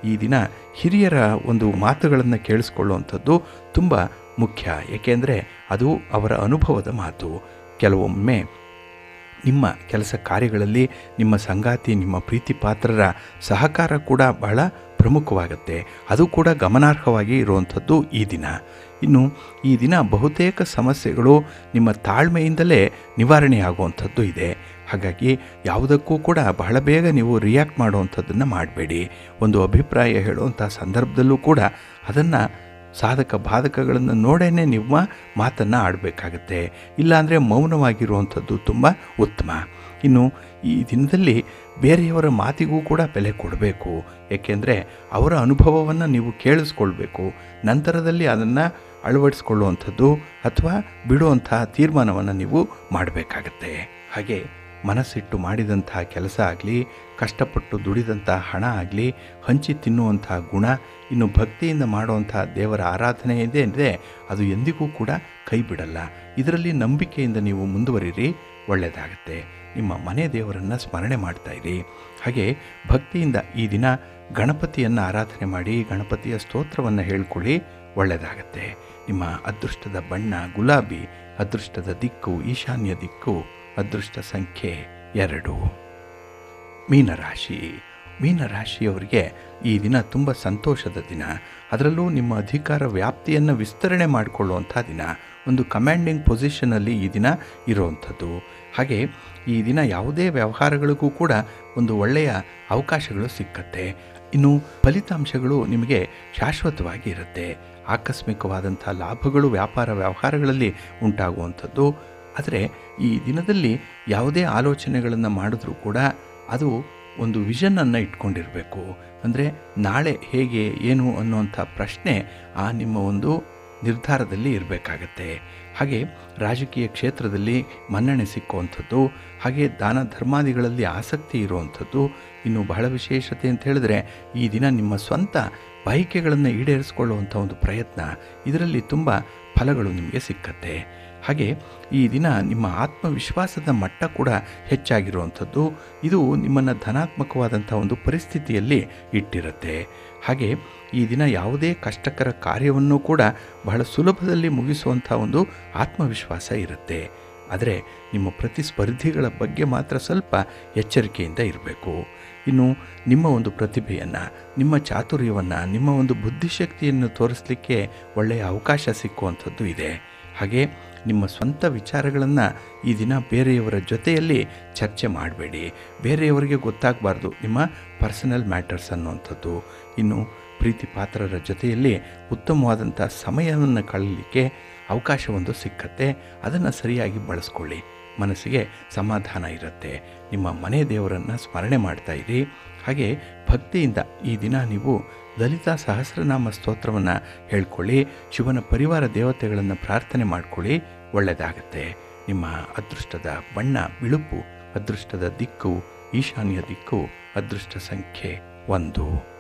ಈ ದಿನ ಹಿರಿಯರ ಒಂದು ಮಾತುಗಳನ್ನು ಕೇಳಿಸ್ಕೊಳ್ಳುವಂಥದ್ದು ತುಂಬ ಮುಖ್ಯ. ಏಕೆಂದರೆ ಅದು ಅವರ ಅನುಭವದ ಮಾತು. ಕೆಲವೊಮ್ಮೆ ನಿಮ್ಮ ಕೆಲಸ ಕಾರ್ಯಗಳಲ್ಲಿ ನಿಮ್ಮ ಸಂಗಾತಿ, ನಿಮ್ಮ ಪ್ರೀತಿ ಪಾತ್ರರ ಸಹಕಾರ ಕೂಡ ಬಹಳ ಪ್ರಮುಖವಾಗುತ್ತೆ. ಅದು ಕೂಡ ಗಮನಾರ್ಹವಾಗಿ ಇರುವಂಥದ್ದು ಈ ದಿನ. ಇನ್ನು ಈ ದಿನ ಬಹುತೇಕ ಸಮಸ್ಯೆಗಳು ನಿಮ್ಮ ತಾಳ್ಮೆಯಿಂದಲೇ ನಿವಾರಣೆಯಾಗುವಂಥದ್ದು ಇದೆ. ಹಾಗಾಗಿ ಯಾವುದಕ್ಕೂ ಕೂಡ ಬಹಳ ಬೇಗ ನೀವು ರಿಯಾಕ್ಟ್ ಮಾಡುವಂಥದ್ದನ್ನು ಮಾಡಬೇಡಿ. ಒಂದು ಅಭಿಪ್ರಾಯ ಹೇಳುವಂಥ ಸಂದರ್ಭದಲ್ಲೂ ಕೂಡ ಅದನ್ನು ಸಾಧಕ ಬಾಧಕಗಳನ್ನು ನೋಡೇ ನಿಮ್ಮ ಮಾತನ್ನು ಆಡಬೇಕಾಗತ್ತೆ. ಇಲ್ಲಾಂದರೆ ಮೌನವಾಗಿರುವಂಥದ್ದು ತುಂಬ ಉತ್ತಮ. ಇನ್ನು ಈ ದಿನದಲ್ಲಿ ಬೇರೆಯವರ ಮಾತಿಗೂ ಕೂಡ ಬೆಲೆ ಕೊಡಬೇಕು. ಏಕೆಂದರೆ ಅವರ ಅನುಭವವನ್ನು ನೀವು ಕೇಳಿಸ್ಕೊಳ್ಬೇಕು. ನಂತರದಲ್ಲಿ ಅದನ್ನು ಅಳವಡಿಸ್ಕೊಳ್ಳುವಂಥದ್ದು ಅಥವಾ ಬಿಡುವಂತಹ ತೀರ್ಮಾನವನ್ನು ನೀವು ಮಾಡಬೇಕಾಗತ್ತೆ. ಹಾಗೆ ಮನಸ್ಸಿಟ್ಟು ಮಾಡಿದಂತಹ ಕೆಲಸ ಆಗಲಿ, ಕಷ್ಟಪಟ್ಟು ದುಡಿದಂಥ ಹಣ ಆಗಲಿ, ಹಂಚಿ ತಿನ್ನುವಂಥ ಗುಣ, ಇನ್ನು ಭಕ್ತಿಯಿಂದ ಮಾಡುವಂಥ ದೇವರ ಆರಾಧನೆ ಇದೆ, ಅದು ಎಂದಿಗೂ ಕೂಡ ಕೈ ಬಿಡಲ್ಲ. ಇದರಲ್ಲಿ ನಂಬಿಕೆಯಿಂದ ನೀವು ಮುಂದುವರಿರಿ, ಒಳ್ಳೆಯದಾಗುತ್ತೆ. ನಿಮ್ಮ ಮನೆ ದೇವರನ್ನು ಸ್ಮರಣೆ ಮಾಡ್ತಾಯಿರಿ. ಹಾಗೆ ಭಕ್ತಿಯಿಂದ ಈ ದಿನ ಗಣಪತಿಯನ್ನು ಆರಾಧನೆ ಮಾಡಿ, ಗಣಪತಿಯ ಸ್ತೋತ್ರವನ್ನು ಹೇಳ್ಕೊಳ್ಳಿ, ಒಳ್ಳೆಯದಾಗತ್ತೆ. ನಿಮ್ಮ ಅದೃಷ್ಟದ ಬಣ್ಣ ಗುಲಾಬಿ, ಅದೃಷ್ಟದ ದಿಕ್ಕು ಈಶಾನ್ಯ ದಿಕ್ಕು, ಅದೃಷ್ಟ ಸಂಖ್ಯೆ 2. ಮೀನರಾಶಿ. ಮೀನರಾಶಿಯವರಿಗೆ ಈ ದಿನ ತುಂಬ ಸಂತೋಷದ ದಿನ. ಅದರಲ್ಲೂ ನಿಮ್ಮ ಅಧಿಕಾರ ವ್ಯಾಪ್ತಿಯನ್ನು ವಿಸ್ತರಣೆ ಮಾಡಿಕೊಳ್ಳುವಂಥ ದಿನ. ಒಂದು ಕಮಾಂಡಿಂಗ್ ಪೊಸಿಷನಲ್ಲಿ ಈ ದಿನ ಇರುವಂಥದ್ದು. ಹಾಗೆ ಈ ದಿನ ಯಾವುದೇ ವ್ಯವಹಾರಗಳಿಗೂ ಕೂಡ ಒಂದು ಒಳ್ಳೆಯ ಅವಕಾಶಗಳು ಸಿಕ್ಕತ್ತೆ. ಇನ್ನು ಫಲಿತಾಂಶಗಳು ನಿಮಗೆ ಶಾಶ್ವತವಾಗಿ ಇರುತ್ತೆ. ಆಕಸ್ಮಿಕವಾದಂಥ ಲಾಭಗಳು ವ್ಯಾಪಾರ ವ್ಯವಹಾರಗಳಲ್ಲಿ ಉಂಟಾಗುವಂಥದ್ದು. ಆದರೆ ಈ ದಿನದಲ್ಲಿ ಯಾವುದೇ ಆಲೋಚನೆಗಳನ್ನು ಮಾಡಿದ್ರೂ ಕೂಡ ಅದು ಒಂದು ವಿಷನನ್ನು ಇಟ್ಕೊಂಡಿರಬೇಕು. ಅಂದರೆ ನಾಳೆ ಹೇಗೆ ಏನು ಅನ್ನುವಂಥ ಪ್ರಶ್ನೆ ಆ ನಿಮ್ಮ ಒಂದು ನಿರ್ಧಾರದಲ್ಲಿ ಇರಬೇಕಾಗತ್ತೆ. ಹಾಗೆ ರಾಜಕೀಯ ಕ್ಷೇತ್ರದಲ್ಲಿ ಮನ್ನಣೆ ಸಿಕ್ಕುವಂಥದ್ದು, ಹಾಗೆ ದಾನ ಧರ್ಮಾದಿಗಳಲ್ಲಿ ಆಸಕ್ತಿ ಇರುವಂಥದ್ದು. ಇನ್ನು ಬಹಳ ವಿಶೇಷತೆ ಅಂತ ಹೇಳಿದ್ರೆ, ಈ ದಿನ ನಿಮ್ಮ ಸ್ವಂತ ಬಯಕೆಗಳನ್ನು ಈಡೇರಿಸಿಕೊಳ್ಳುವಂಥ ಒಂದು ಪ್ರಯತ್ನ, ಇದರಲ್ಲಿ ತುಂಬ ಫಲಗಳು ನಿಮಗೆ ಸಿಕ್ಕತ್ತೆ. ಹಾಗೆ ಈ ದಿನ ನಿಮ್ಮ ಆತ್ಮವಿಶ್ವಾಸದ ಮಟ್ಟ ಕೂಡ ಹೆಚ್ಚಾಗಿರುವಂಥದ್ದು. ಇದು ನಿಮ್ಮನ್ನು ಧನಾತ್ಮಕವಾದಂಥ ಒಂದು ಪರಿಸ್ಥಿತಿಯಲ್ಲಿ ಇಟ್ಟಿರುತ್ತೆ. ಹಾಗೆ ಈ ದಿನ ಯಾವುದೇ ಕಷ್ಟಕರ ಕಾರ್ಯವನ್ನು ಕೂಡ ಬಹಳ ಸುಲಭದಲ್ಲಿ ಮುಗಿಸುವಂಥ ಒಂದು ಆತ್ಮವಿಶ್ವಾಸ ಇರುತ್ತೆ. ಆದರೆ ನಿಮ್ಮ ಪ್ರತಿಸ್ಪರ್ಧಿಗಳ ಬಗ್ಗೆ ಮಾತ್ರ ಸ್ವಲ್ಪ ಎಚ್ಚರಿಕೆಯಿಂದ ಇರಬೇಕು. ಇನ್ನು ನಿಮ್ಮ ಒಂದು ಪ್ರತಿಭೆಯನ್ನು, ನಿಮ್ಮ ಚಾತುರ್ಯವನ್ನು, ನಿಮ್ಮ ಒಂದು ಬುದ್ಧಿಶಕ್ತಿಯನ್ನು ತೋರಿಸಲಿಕ್ಕೆ ಒಳ್ಳೆಯ ಅವಕಾಶ ಸಿಕ್ಕುವಂಥದ್ದು ಇದೆ. ಹಾಗೆ ನಿಮ್ಮ ಸ್ವಂತ ವಿಚಾರಗಳನ್ನು ಈ ದಿನ ಬೇರೆಯವರ ಜೊತೆಯಲ್ಲಿ ಚರ್ಚೆ ಮಾಡಬೇಡಿ. ಬೇರೆಯವರಿಗೆ ಗೊತ್ತಾಗಬಾರ್ದು ನಿಮ್ಮ ಪರ್ಸನಲ್ ಮ್ಯಾಟರ್ಸ್ ಅನ್ನುವಂಥದ್ದು. ಇನ್ನು ಪ್ರೀತಿ ಪಾತ್ರರ ಜೊತೆಯಲ್ಲಿ ಉತ್ತಮವಾದಂಥ ಸಮಯವನ್ನು ಕಳೀಲಿಕ್ಕೆ ಅವಕಾಶವೊಂದು ಸಿಕ್ಕತ್ತೆ. ಅದನ್ನು ಸರಿಯಾಗಿ ಬಳಸ್ಕೊಳ್ಳಿ. ಮನಸ್ಸಿಗೆ ಸಮಾಧಾನ ಇರುತ್ತೆ. ನಿಮ್ಮ ಮನೆ ದೇವರನ್ನು ಸ್ಮರಣೆ ಮಾಡ್ತಾಯಿರಿ. ಹಾಗೆ ಭಕ್ತಿಯಿಂದ ಈ ದಿನ ನೀವು ಲಲಿತಾ ಸಹಸ್ರನಾಮ ಸ್ತೋತ್ರವನ್ನು ಹೇಳ್ಕೊಳ್ಳಿ. ಶಿವನ ಪರಿವಾರ ದೇವತೆಗಳನ್ನು ಪ್ರಾರ್ಥನೆ ಮಾಡ್ಕೊಳ್ಳಿ. ಒಳ್ಳೆಯದಾಗತ್ತೆ. ನಿಮ್ಮ ಅದೃಷ್ಟದ ಬಣ್ಣ ಬಿಳುಪು, ಅದೃಷ್ಟದ ದಿಕ್ಕು ಈಶಾನ್ಯ ದಿಕ್ಕು, ಅದೃಷ್ಟ ಸಂಖ್ಯೆ 1.